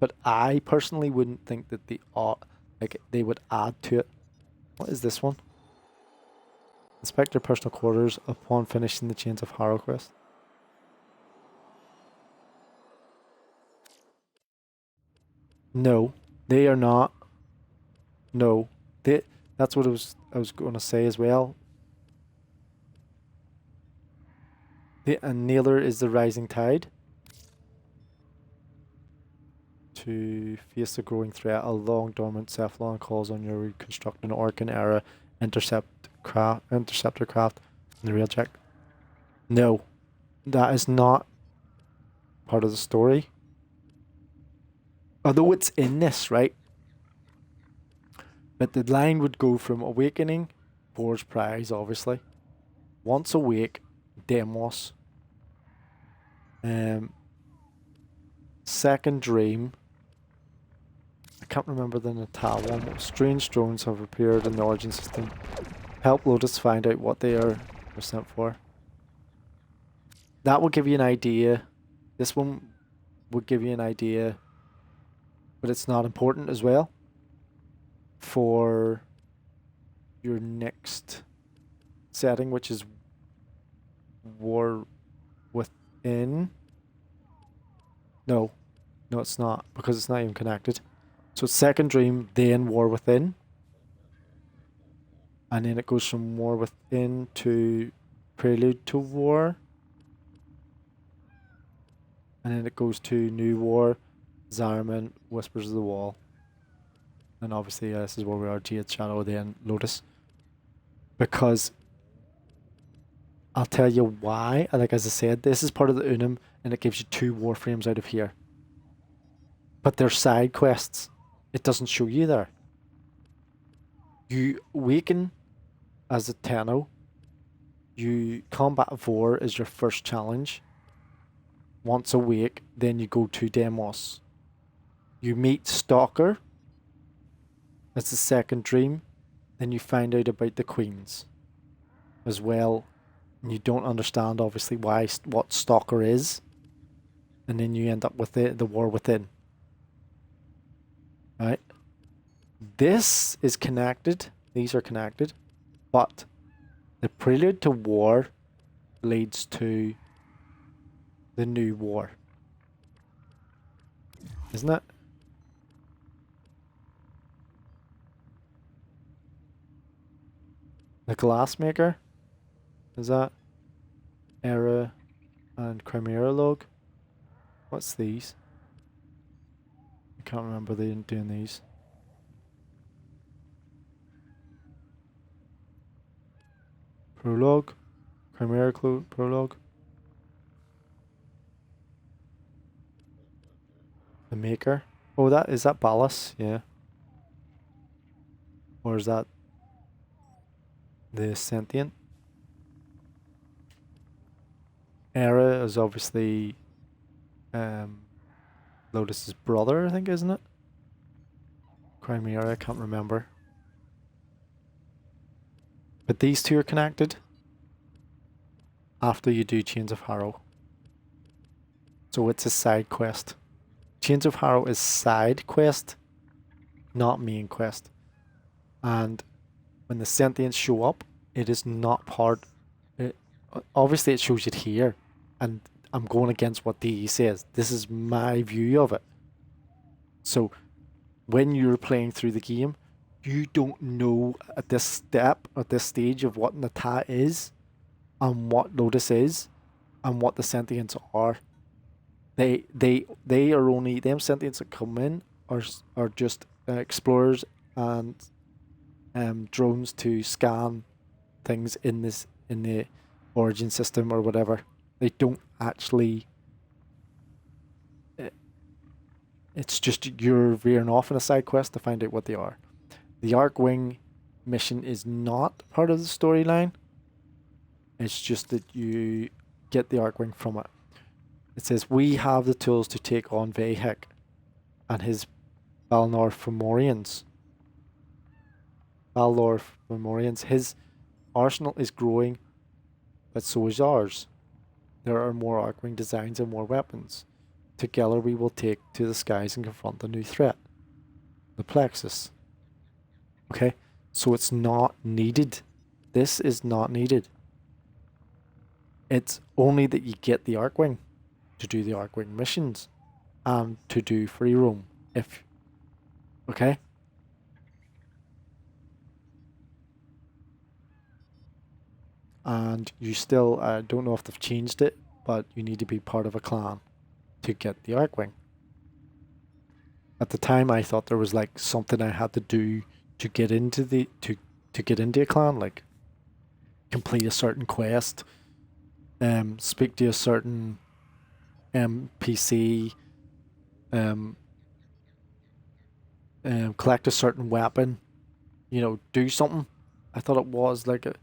but I personally wouldn't think that they are, like, they would add to it. What is this one? Inspect your personal quarters upon finishing the Chains of Harrow quest. No, they are not. No, that's what I was going to say as well. And Nailer is the rising tide. To face the growing threat, a long dormant Cephalon calls on your reconstructing Orcan era interceptor craft in the real check. No, that is not part of the story. Although it's in this, right? But the line would go from Awakening, Boar's Prize, obviously. Once Awake, Demos. Second Dream. I can't remember the Natal one. Strange drones have appeared in the Origin system. Help Lotus find out what they are sent for. That will give you an idea. This one would give you an idea, but it's not important as well for your next setting, which is War Within. No, it's not, because it's not even connected. So Second Dream, then War Within. And then it goes from War Within to Prelude to War. And then it goes to New War, Zariman, Whispers of the Wall. And obviously this is where we are, Jade Shadow, then Lotus. Because I'll tell you why. Like, as I said, this is part of the Unum, and it gives you 2 Warframes out of here. But they're side quests. It doesn't show you there. You awaken as a Tenno. You combat 4 is your first challenge. Once awake, then you go to Demos. You meet Stalker. That's the Second Dream. Then you find out about the Queens as well. And you don't understand, obviously, what Stalker is. And then you end up with the War Within. Right? This is connected. These are connected. But the prelude to war leads to the new war. Isn't it? The Glassmaker? Is that Era and Chimera Log? What's these? I can't remember doing these. Prologue? Chimera Prologue? The Maker. Oh, that is that Ballas? Yeah. Or is that the Sentient? Era is obviously Lotus's brother, I think, isn't it? Chimera, I can't remember. But these two are connected after you do Chains of Harrow. So it's a side quest. Chains of Harrow is side quest, not main quest. And when the Sentients show up, it is not part... obviously it shows it here, and I'm going against what DE says. This is my view of it. So when you're playing through the game, you don't know at this step, at this stage of what Nata is, and what Lotus is, and what the Sentients are. They are only... them Sentients that come in are just explorers and drones to scan things in the origin system or whatever. They don't actually... it's just you're veering off in a side quest to find out what they are. The Archwing mission is not part of the storyline. It's just that you get the Archwing from it. It says, we have the tools to take on Vahek and his Balnor Fomorians. His arsenal is growing, but so is ours. There are more Archwing designs and more weapons. Together we will take to the skies and confront the new threat. The Plexus. Okay? So it's not needed. This is not needed. It's only that you get the Archwing to do the Archwing missions and to do free roam. Okay? And you still, I don't know if they've changed it, but you need to be part of a clan to get the Archwing. At the time, I thought there was like something I had to do to get into the to get into a clan, like complete a certain quest, speak to a certain NPC, collect a certain weapon, do something. I thought it was like a...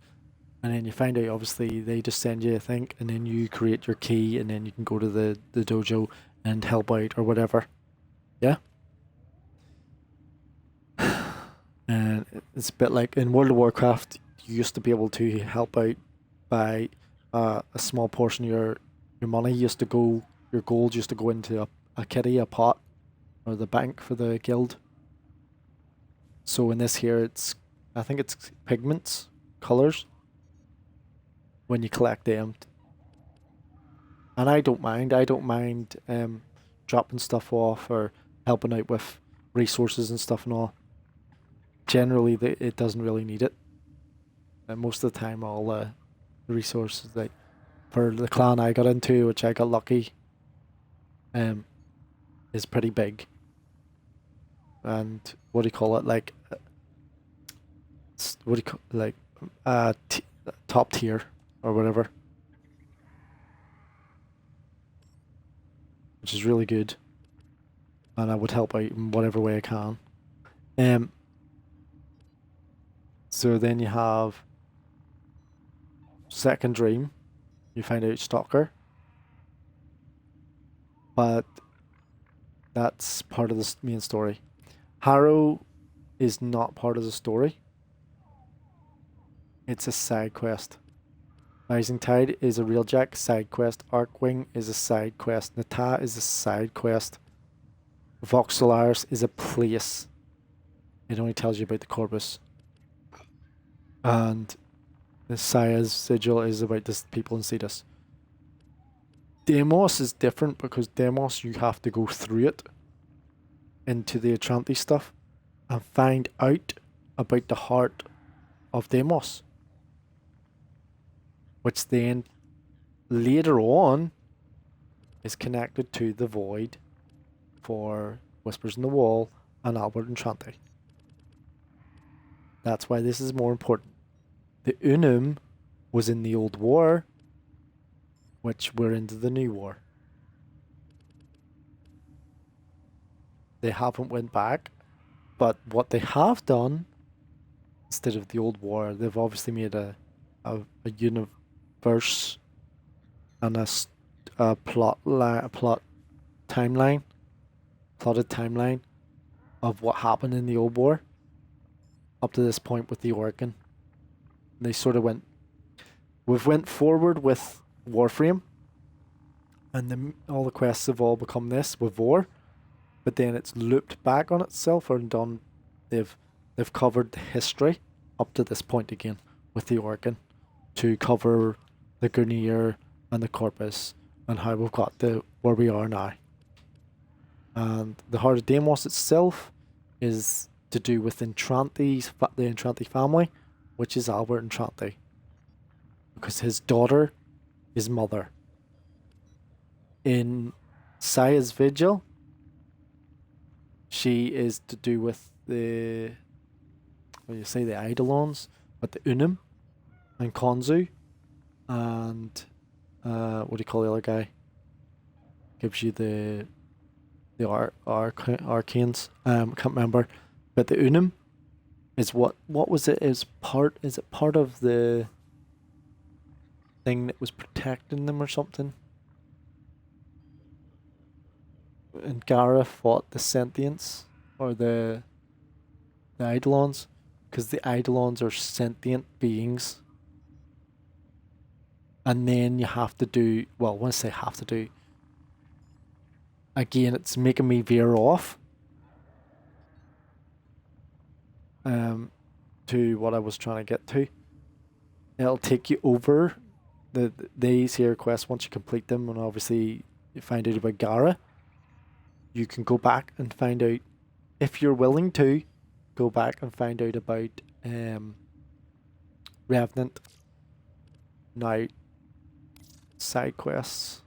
And then you find out, obviously, they just send you a thing, and then you create your key, and then you can go to the dojo and help out or whatever. Yeah? And it's a bit like in World of Warcraft, you used to be able to help out by a small portion of your money used to go, your gold used to go into a kitty, a pot, or the bank for the guild. So in this here, I think it's pigments, colors. When you collect them, and I don't mind dropping stuff off or helping out with resources and stuff and all. Generally, it doesn't really need it, and most of the time, all the resources, like for the clan I got into, which I got lucky, is pretty big. And what do you call it? Like, what do you call, like, top tier or whatever, which is really good, and I would help out in whatever way I can. So then you have Second Dream, you find out Stalker, but that's part of the main story. Harrow is not part of the story. It's a side quest. Rising Tide is a real jack side quest. Archwing is a side quest. Nata is a side quest. Vox Solaris is a place. It only tells you about the Corvus. And the Saya's Sigil is about the people in Cetus. Deimos is different because Deimos you have to go through it into the Atlantis stuff and find out about the heart of Deimos, which then later on is connected to the Void for Whispers in the Wall and Albert and Trante. That's why this is more important. The Unum was in the Old War, which we're into the New War. they haven't went back. But what they have done, instead of the old war, they've obviously made a universe and a plotted timeline of what happened in the old war up to this point with the Organ. They sort of we've went forward with Warframe, and all the quests have all become this with War, but then it's looped back on itself and done. They've covered the history up to this point again with the Organ to cover the Grineer and the Corpus and how we've got to where we are now. And the Heart of Deimos itself is to do with the Entranti family, which is Albert Entranti, because his daughter is mother. In Saya's Vigil, she is to do with the the Eidolons, but the Unum and Konzu, and what do you call the other guy? Gives you the arcanes. Can't remember, but the Unum is what was it? Is it part of the thing that was protecting them or something? And Gara fought the Sentients or the Eidolons, because the Eidolons are sentient beings. And then you have to do, well, when I say have to do, again, it's making me veer off to what I was trying to get to. It'll take you over these here quests once you complete them, and obviously you find out about Gara. You can go back and find out, if you're willing to, go back and find out about Revenant. Now, side quests.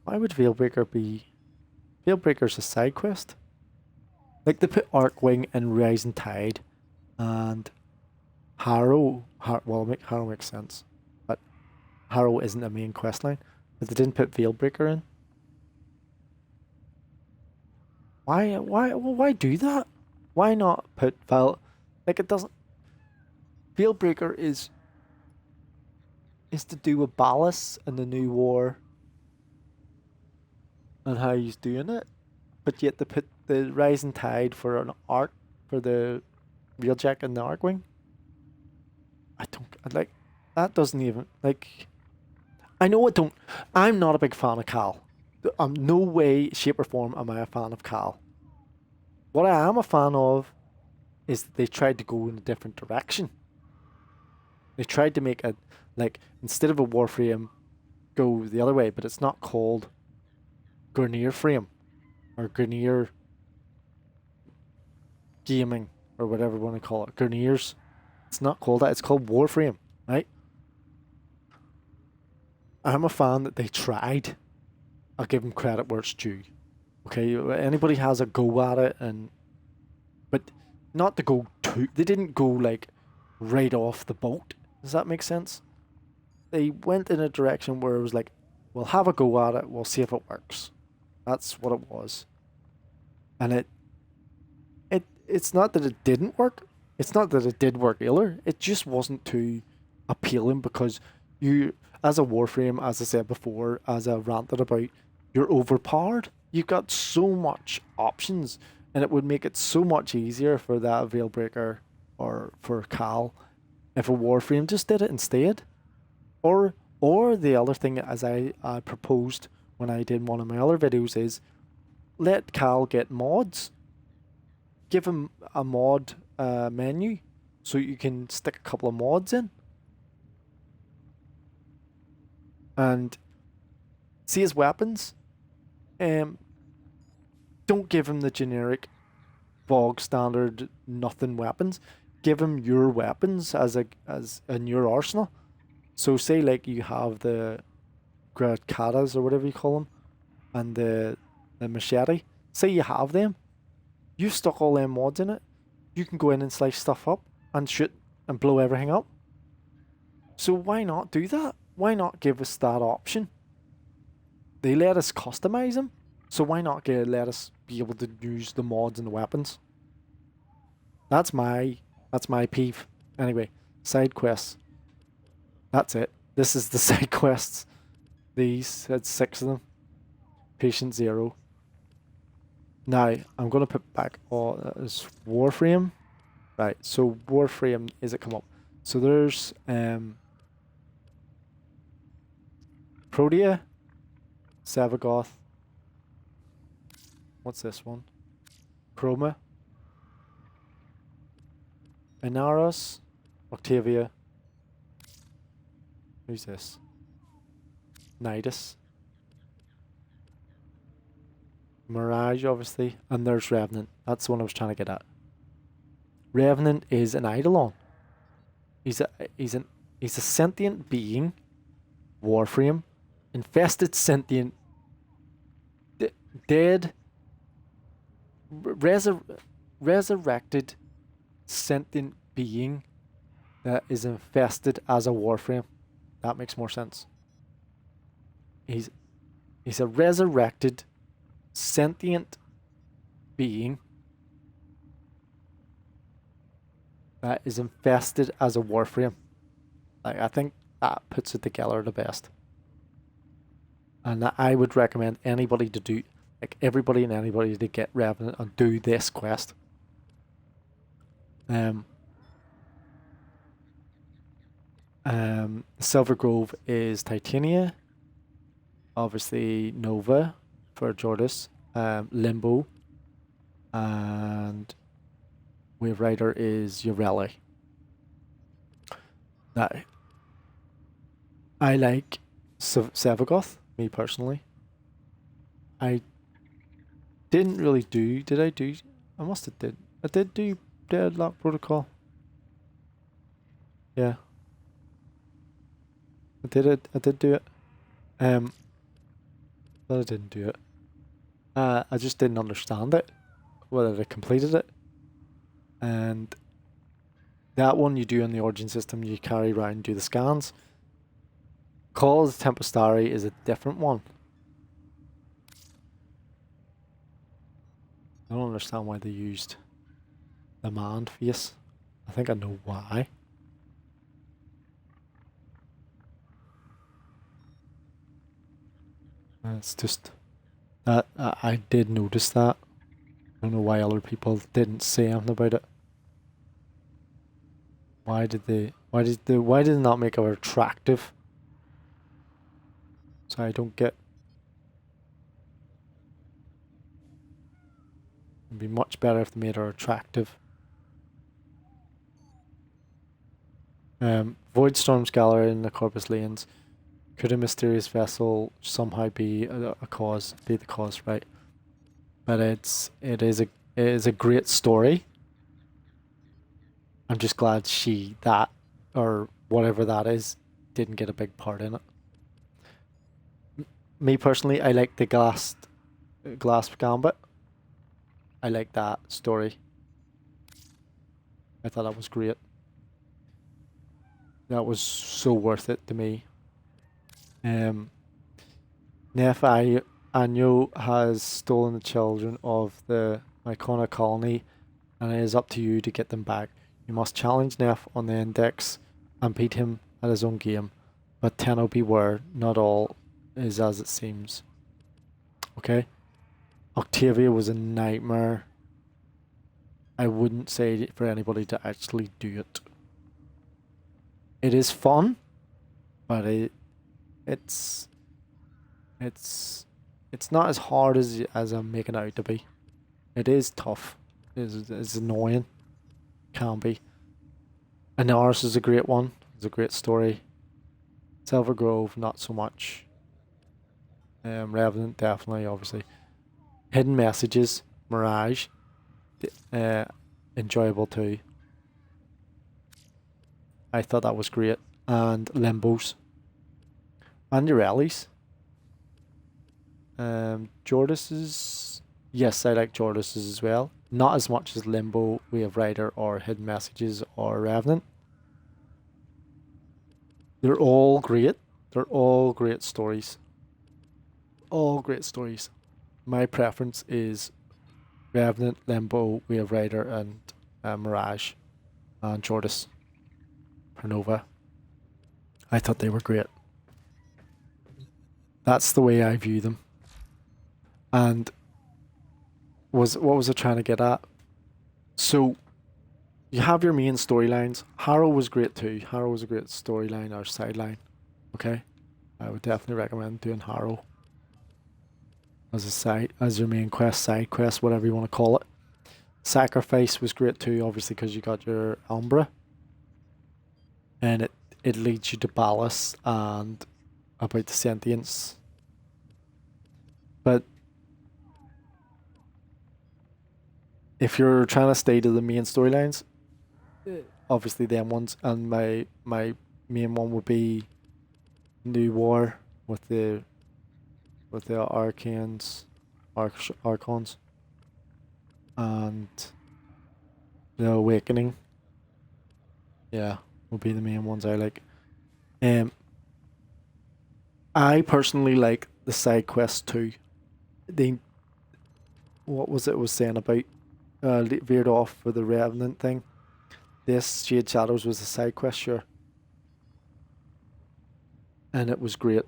Why would Veilbreaker be... Veilbreaker's a side quest? Like, they put Arcwing and Rising Tide and Harrow. Harrow makes sense, but Harrow isn't a main quest line. But they didn't put Veilbreaker in. Why do that? Why not put like, it doesn't... Veilbreaker is to do with Ballas and the new war and how he's doing it, but yet they put the Rising Tide for an arc for the Wheeljack and the Arcwing. That doesn't even, like, I'm not a big fan of Cal. No way, shape or form am I a fan of Cal. What I am a fan of is that they tried to go in a different direction. They tried to make a, like, instead of a Warframe, go the other way, but it's not called Grineer Frame or Grineer Gaming or whatever you want to call it. Grineers. It's not called that. It's called Warframe, right? I'm a fan that they tried. I'll give them credit where it's due. Okay, anybody has a go at it, but not to go too. They didn't go like right off the boat. Does that make sense? They went in a direction where it was like, we'll have a go at it. We'll see if it works. That's what it was. And it's not that it didn't work. It's not that it did work either. It just wasn't too appealing, because you, as a Warframe, as I said before, as I ranted about, you're overpowered. You've got so much options, and it would make it so much easier for that Veilbreaker or for Cal if a Warframe just did it instead. Or the other thing, as I proposed when I did one of my other videos, is let Cal get mods. Give him a mod menu so you can stick a couple of mods in. And see his weapons. Don't give him the generic bog standard nothing weapons. Give him your weapons as in your arsenal. So say like you have the Gratakas or whatever you call them, and the machete. Say you have them. You've stuck all them mods in it. You can go in and slice stuff up and shoot and blow everything up. So why not do that? Why not give us that option? They let us customize them. So why not let us be able to use the mods and the weapons? That's my peeve. Anyway, side quests. That's it. This is the side quests. These had 6 of them. Patient 0. Now I'm gonna put back all this Warframe. Right, so Warframe, is it come up? So there's Protea, Savagoth. What's this one? Chroma, Inaros, Octavia. Who's this? Nidus. Mirage, obviously, and there's Revenant. That's the one I was trying to get at. Revenant is an Eidolon. He's a sentient being, Warframe, infested sentient, dead, resurrected sentient being that is infested as a Warframe. That makes more sense. He's a resurrected sentient being that is infested as a Warframe. Like, I think that puts it together the best. And I would recommend anybody to do, like everybody and anybody, to get Revenant and do this quest. Silver Grove is Titania. Obviously Nova for Jordis. Limbo. And Wave Rider is Ureli. Now, I like Savagoth, me personally. I didn't really do, did I do? I must have did. I did do Deadlock Protocol. Yeah. I did it. I did do it. But I didn't do it. I just didn't understand it, whether I completed it. And that one you do on the Origin system, you carry around and do the scans. Call of the Tempestari is a different one. I don't understand why they used the man face. I think I know why. It's just that I did notice that. I don't know why other people didn't say anything about it. Why did they not make her attractive? So I don't get. It'd be much better if they made her attractive. Voidstorm's gallery in the Corpus Lanes. Could a mysterious vessel somehow be the cause, right? But it is a great story. I'm just glad that or whatever that is didn't get a big part in it. Me personally, I like the glass gambit. I like that story. I thought that was great. That was so worth it to me. Nef Anyo has stolen the children of the Mycona colony, and it is up to you to get them back. You must challenge Neff on the index and beat him at his own game. But Tenno beware, not all is as it seems. Okay? Octavia was a nightmare. I wouldn't say for anybody to actually do it. It is fun, but it's not as hard as I'm making it out to be. It is tough. It's annoying. Can be. Inaris is a great one. It's a great story. Silver Grove, not so much. Revenant, definitely, obviously. Hidden Messages, Mirage, enjoyable too. I thought that was great. And Limbos. And Ureli's. Jordis's. Yes, I like Jordis's as well. Not as much as Limbo, Wave Rider, or Hidden Messages, or Revenant. They're all great. They're all great stories. All great stories. my preference is Revenant, Limbo, Wave Rider, and Mirage, and Jordas, Pernova. I thought they were great. That's the way I view them. And what was I trying to get at? So you have your main storylines. Harrow was great too. Harrow was a great storyline or sideline. Okay, I would definitely recommend doing Harrow as your main quest, side quest, whatever you want to call it. Sacrifice was great too, obviously, because you got your Umbra, and it leads you to Ballast and about the sentience. But if you're trying to stay to the main storylines, obviously them ones, and my main one would be New War with the Archons, and the Awakening. Yeah, will be the main ones I like. I personally like the side quests too. What was it was saying about veered off for the Revenant thing. This Shade Shadows was a side quest, sure, and it was great.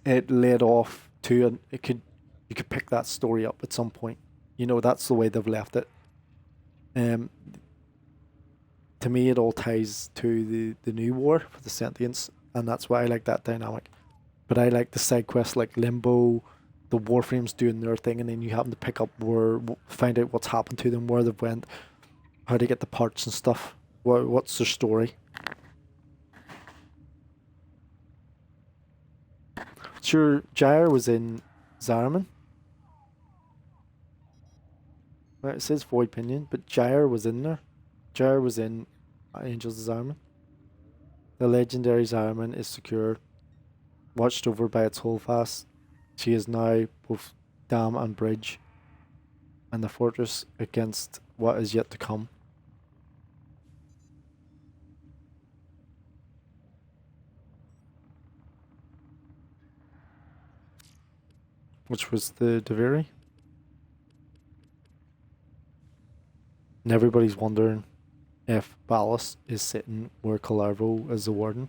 It led off to you could pick that story up at some point. You know, that's the way they've left it. To me, it all ties to the new war for the sentience, and that's why I like that dynamic. But I like the side quests like Limbo, the Warframes doing their thing, and then you happen to pick up find out what's happened to them, where they've went, how to get the parts and stuff. What's their story? Sure, Gyre was in Zariman. Right, it says Void Pinion, but Gyre was in there. Gyre was in Angels of Zariman. The legendary Zariman is secure, watched over by its holdfast. She is now both dam and bridge, and the fortress against what is yet to come. Which was the Deviri. And everybody's wondering if Ballast is sitting where Calarvo is the warden.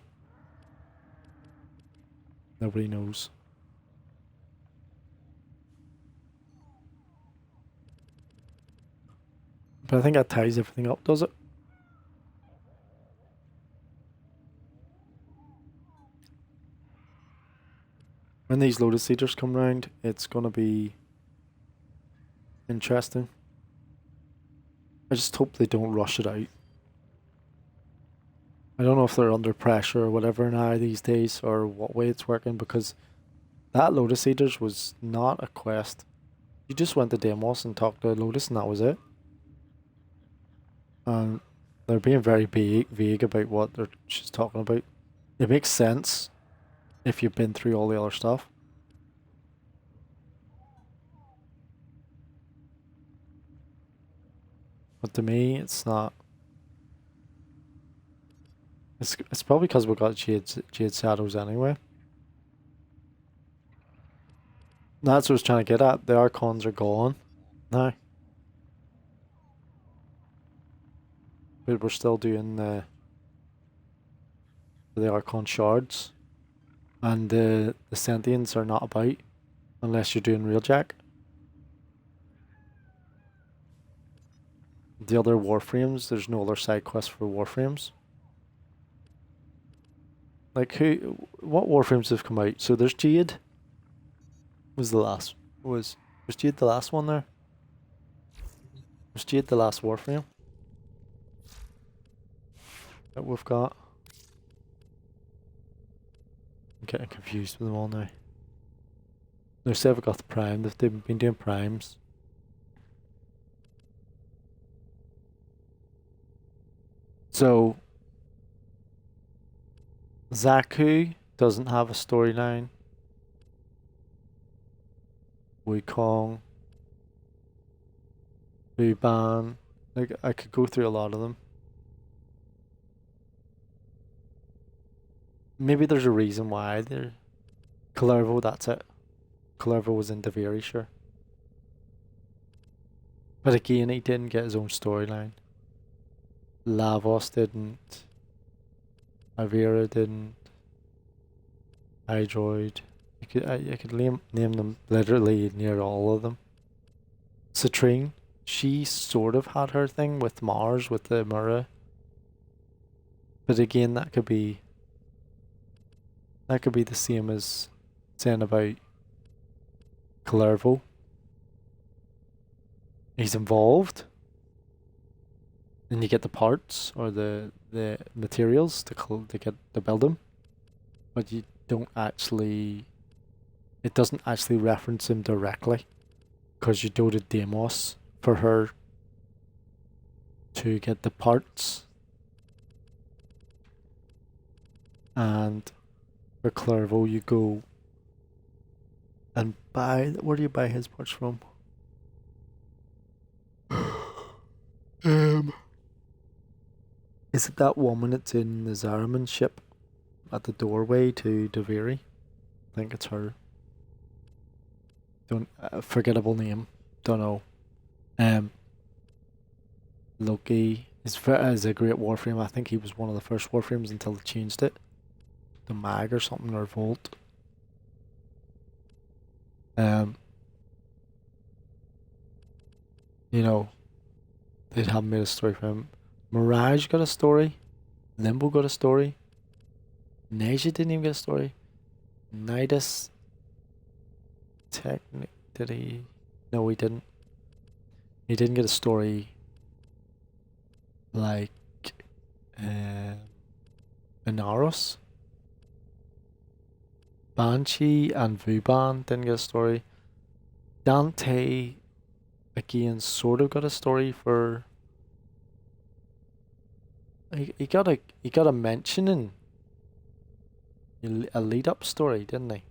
Nobody knows. But I think that ties everything up, does it? When these Lotus Eaters come round, it's going to be interesting. I just hope they don't rush it out. I don't know if they're under pressure or whatever now these days, or what way it's working, because that Lotus Eaters was not a quest. You just went to Deimos and talked to Lotus and that was it. And they're being very vague about what she's talking about. It makes sense if you've been through all the other stuff. But to me, it's not. It's probably because we've got Jade Shadows anyway. That's what I was trying to get at. The Archons are gone now. But we're still doing the Archon shards. And the Sentients are not about unless you're doing Real Jack. The other Warframes, there's no other side quest for Warframes. Like what Warframes have come out? So there's Jade. Was Jade the last one there? Was Jade the last Warframe that we've got? I'm getting confused with them all now. No, say I've got the Prime. They've been doing Primes. So Zaku doesn't have a storyline. Wukong, Uban, like I could go through a lot of them. Maybe there's a reason why they're Calarvo, that's it. Clever was in Daviri, sure. But again, he didn't get his own storyline. Lavos didn't. Avira didn't. Hydroid. I could name them literally near all of them. Citrine, she sort of had her thing with Mars, with the Mura. But again, that could be the same as saying about Clervo. He's involved, and you get the parts or the materials to build him, but you don't actually. It doesn't actually reference him directly, because you go to Deimos for her to get the parts, and for Clervo you go and buy. Where do you buy his parts from? Is it that woman that's in the Zariman ship at the doorway to Daviri? I think it's her. Don't forgettable name. Don't know. Loki is a great Warframe. I think he was one of the first Warframes until they changed it. The Mag or something, or Volt. You know, they haven't made a story for him. Mirage got a story. Limbo got a story. Neja didn't even get a story. Nidus did he? No, he didn't. He didn't get a story like Inaros. Banshee and Vuban didn't get a story. Dante again sort of got a story for. He got a mentioning, a lead up story, didn't he?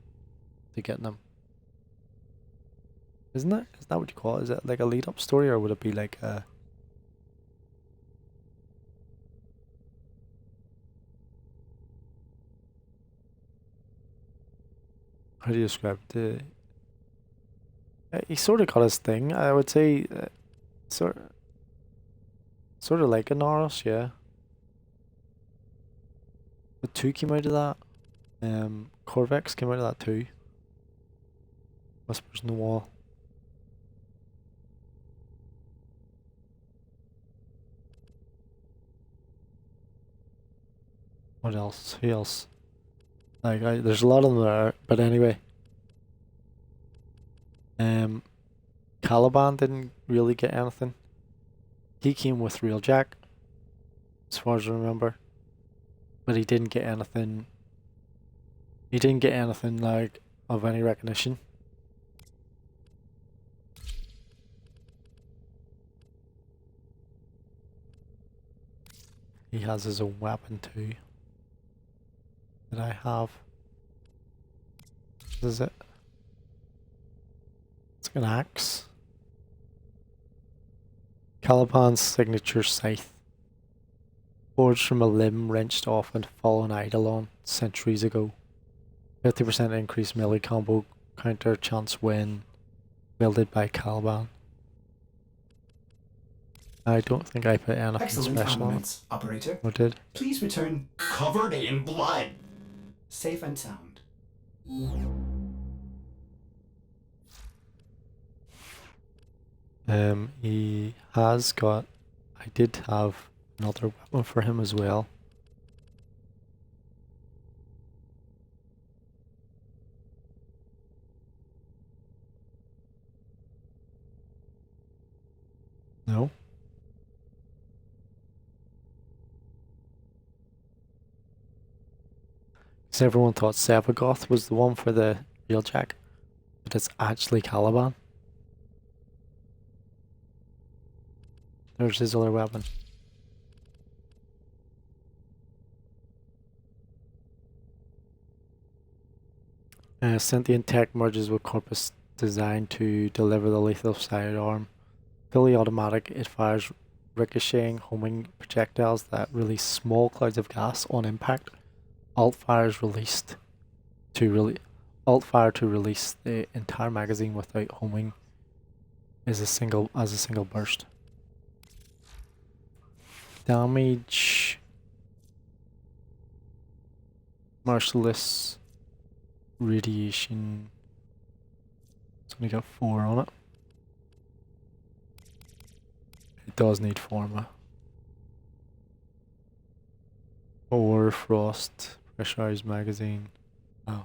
To getting him. Isn't it? Is that what you call it? Is it like a lead up story, or would it be like a? How do you describe it? He sort of got his thing. I would say, sort of like a Naros, yeah. But 2 came out of that. Corvex came out of that too. Whispers in the Wall. What else? Who else? Like, there's a lot of them there, but anyway. Caliban didn't really get anything. He came with Real Jack, as far as I remember. But he didn't get anything. He didn't get anything like of any recognition. He has his own weapon too. That I have. This is it. It's like an axe. Caliban's signature scythe. Forged from a limb wrenched off and fallen Eidolon centuries ago. 50% increased melee combo counter chance win. Builded by Caliban. I don't think I put anything Excellent special on it. armaments, operator. What did? Please return covered in blood. Safe and sound. He has got. I did have another weapon for him as well. No. Because everyone thought Sevagoth was the one for the real Jack, but it's actually Caliban. There's his other weapon. Sentient tech merges with Corpus designed to deliver the lethal sidearm. Fully automatic, it fires ricocheting, homing projectiles that release small clouds of gas on impact. Alt fires released to alt fire to release the entire magazine without homing is a single burst. Damage, merciless, radiation. It's only got 4 on it. It does need Forma. Or frost, pressurized magazine. Oh.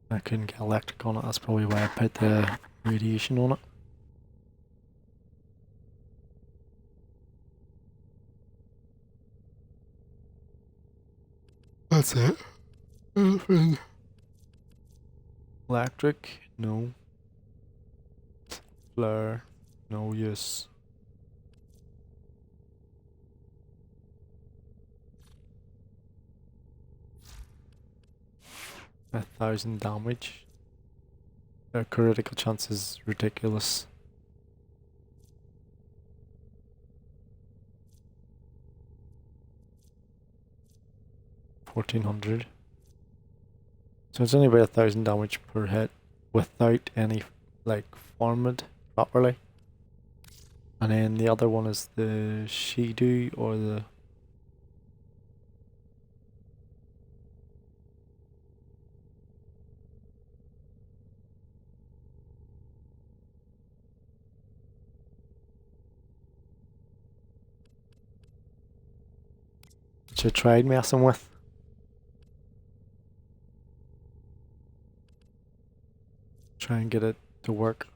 I couldn't get electric on it, that's probably why I put the radiation on it. That's it. Electric, no. Flare, no use. A 1,000 damage. Their critical chance is ridiculous. $1,400. So it's only about 1,000 damage per hit without any like formed properly. And then the other one is the Shidu or the which I tried messing with. Try and get it to work.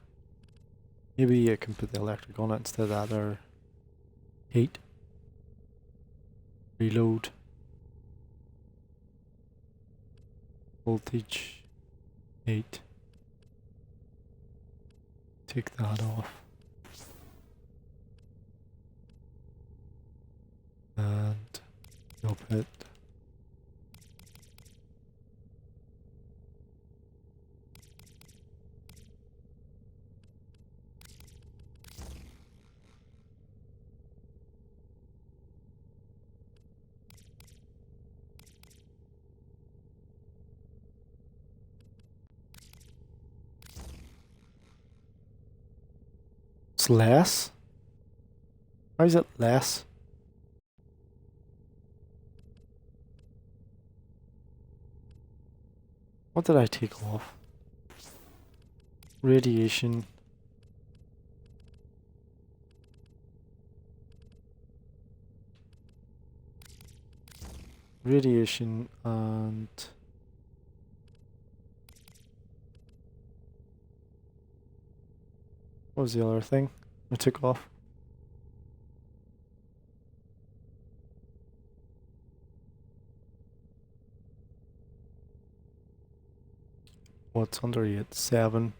Maybe I can put the electric on it instead of that, or heat. Reload. Voltage. Heat. Take that off. And drop it. It's less? Why is it less? What did I take off? Radiation. Radiation and what was the other thing I took off? What's under 8? 7.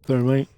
Thermite.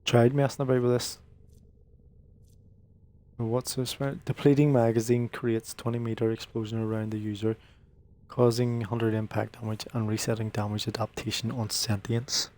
Tried messing about with this. What's this? Depleting magazine creates 20-meter explosion around the user, causing 100 impact damage and resetting damage adaptation on sentience.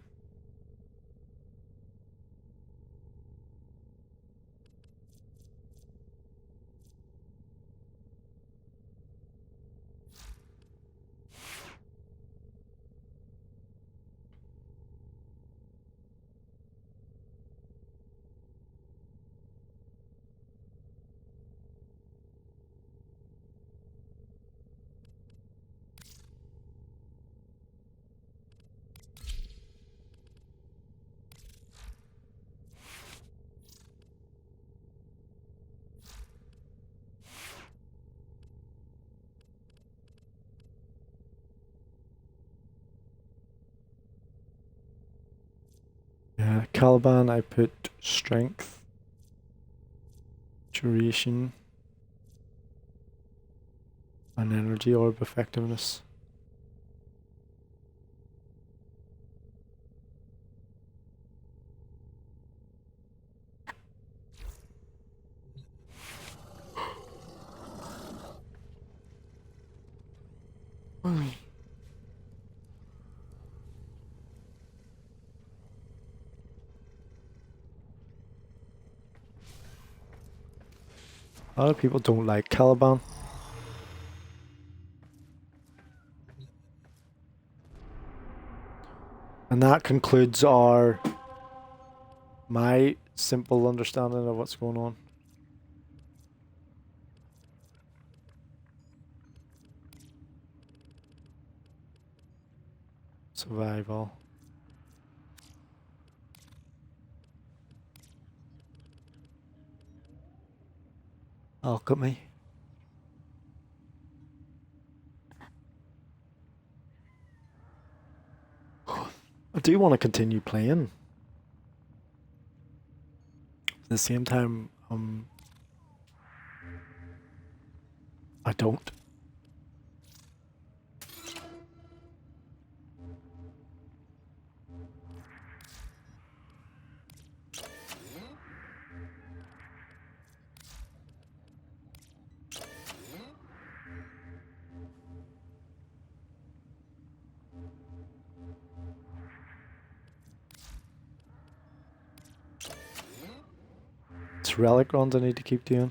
Caliban, I put strength, duration, and energy orb effectiveness. A lot of people don't like Caliban. And that concludes my simple understanding of what's going on. Survival. Alchemy. I do want to continue playing. At the same time, I don't. It's relic runs I need to keep doing.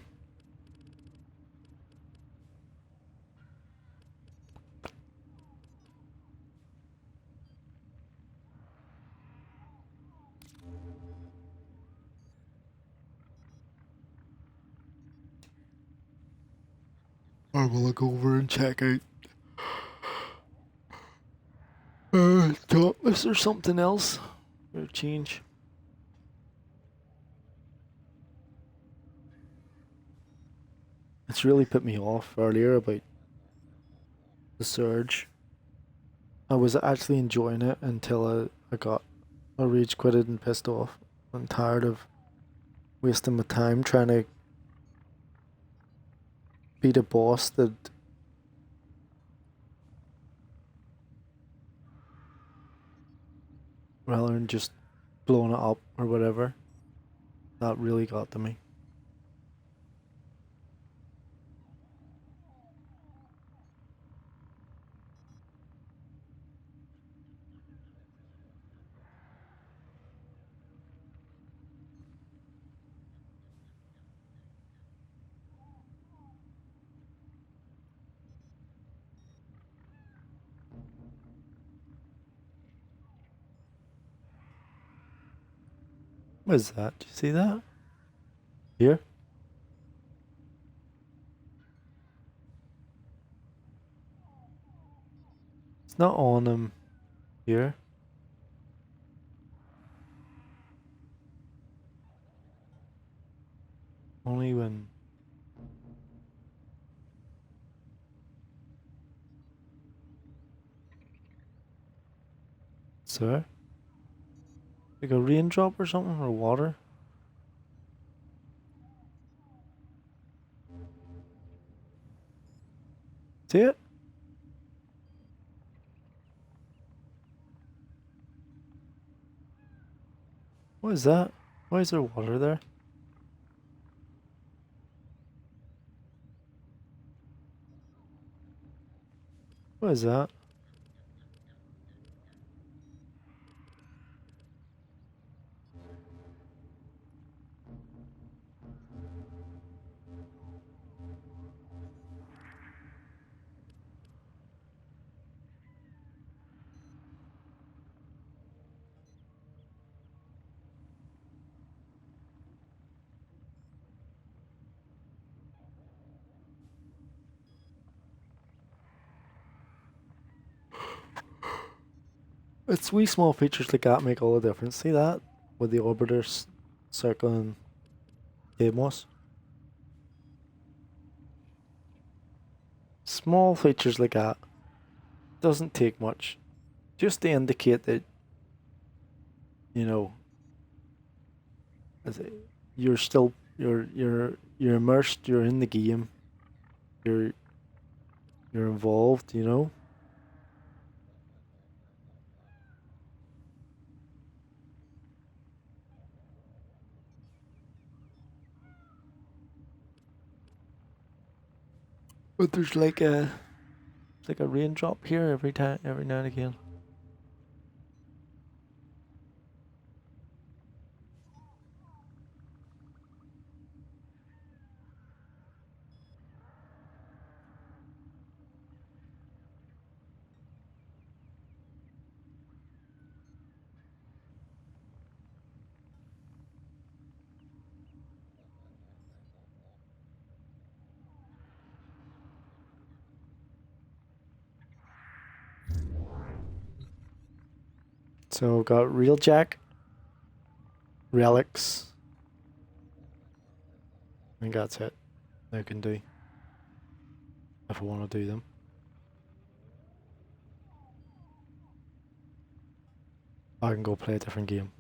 I will go over and check out Dauntless or something else. Or change. It's really put me off earlier about the Surge. I was actually enjoying it until I got rage quitted and pissed off. I'm tired of wasting my time trying to beat a boss that rather than just blowing it up or whatever. That really got to me. What is that? Do you see that? Here? It's not on him here. Only when... Sir? Like a raindrop or something, or water? See it? What is that? Why is there water there? What is that? It's wee small features like that make all the difference. See that? With the orbiters circling Deimos. Small features like that. Doesn't take much. Just to indicate that, you know, You're still you're immersed. You're in the game. You're involved. You know. But there's like a raindrop here every now and again. So we've got real jack, relics. I think that's it. I can do if I want to do them. I can go play a different game.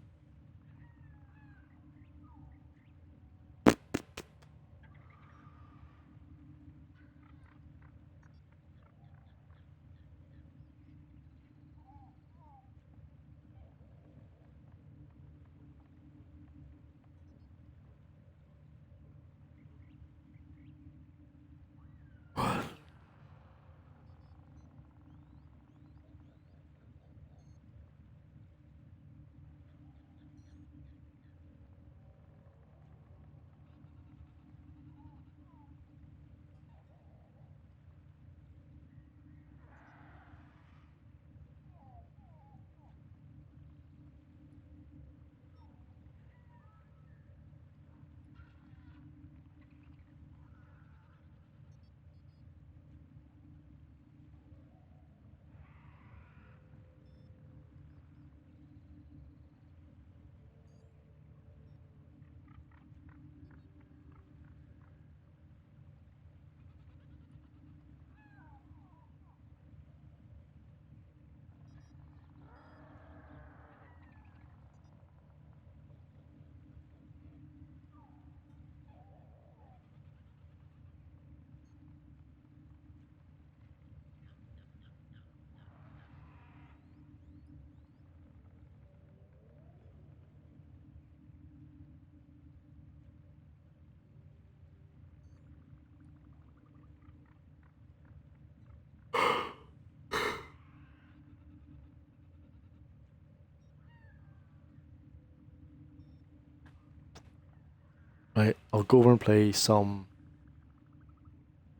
Right, I'll go over and play some.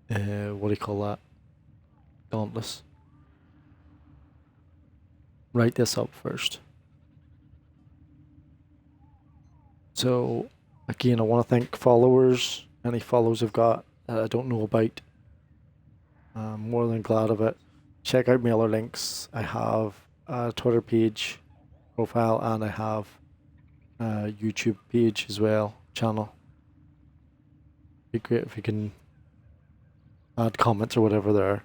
What do you call that? Dauntless. Write this up first. So, again, I want to thank followers. Any follows I've got that I don't know about. I'm more than glad of it. Check out my other links. I have a Twitter page, profile, and I have a YouTube page as well, channel. Be great if you can add comments or whatever there.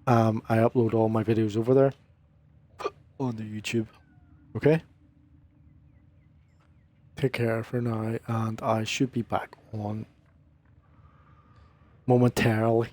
I upload all my videos over there on the YouTube. Okay? Take care for now, and I should be back on momentarily.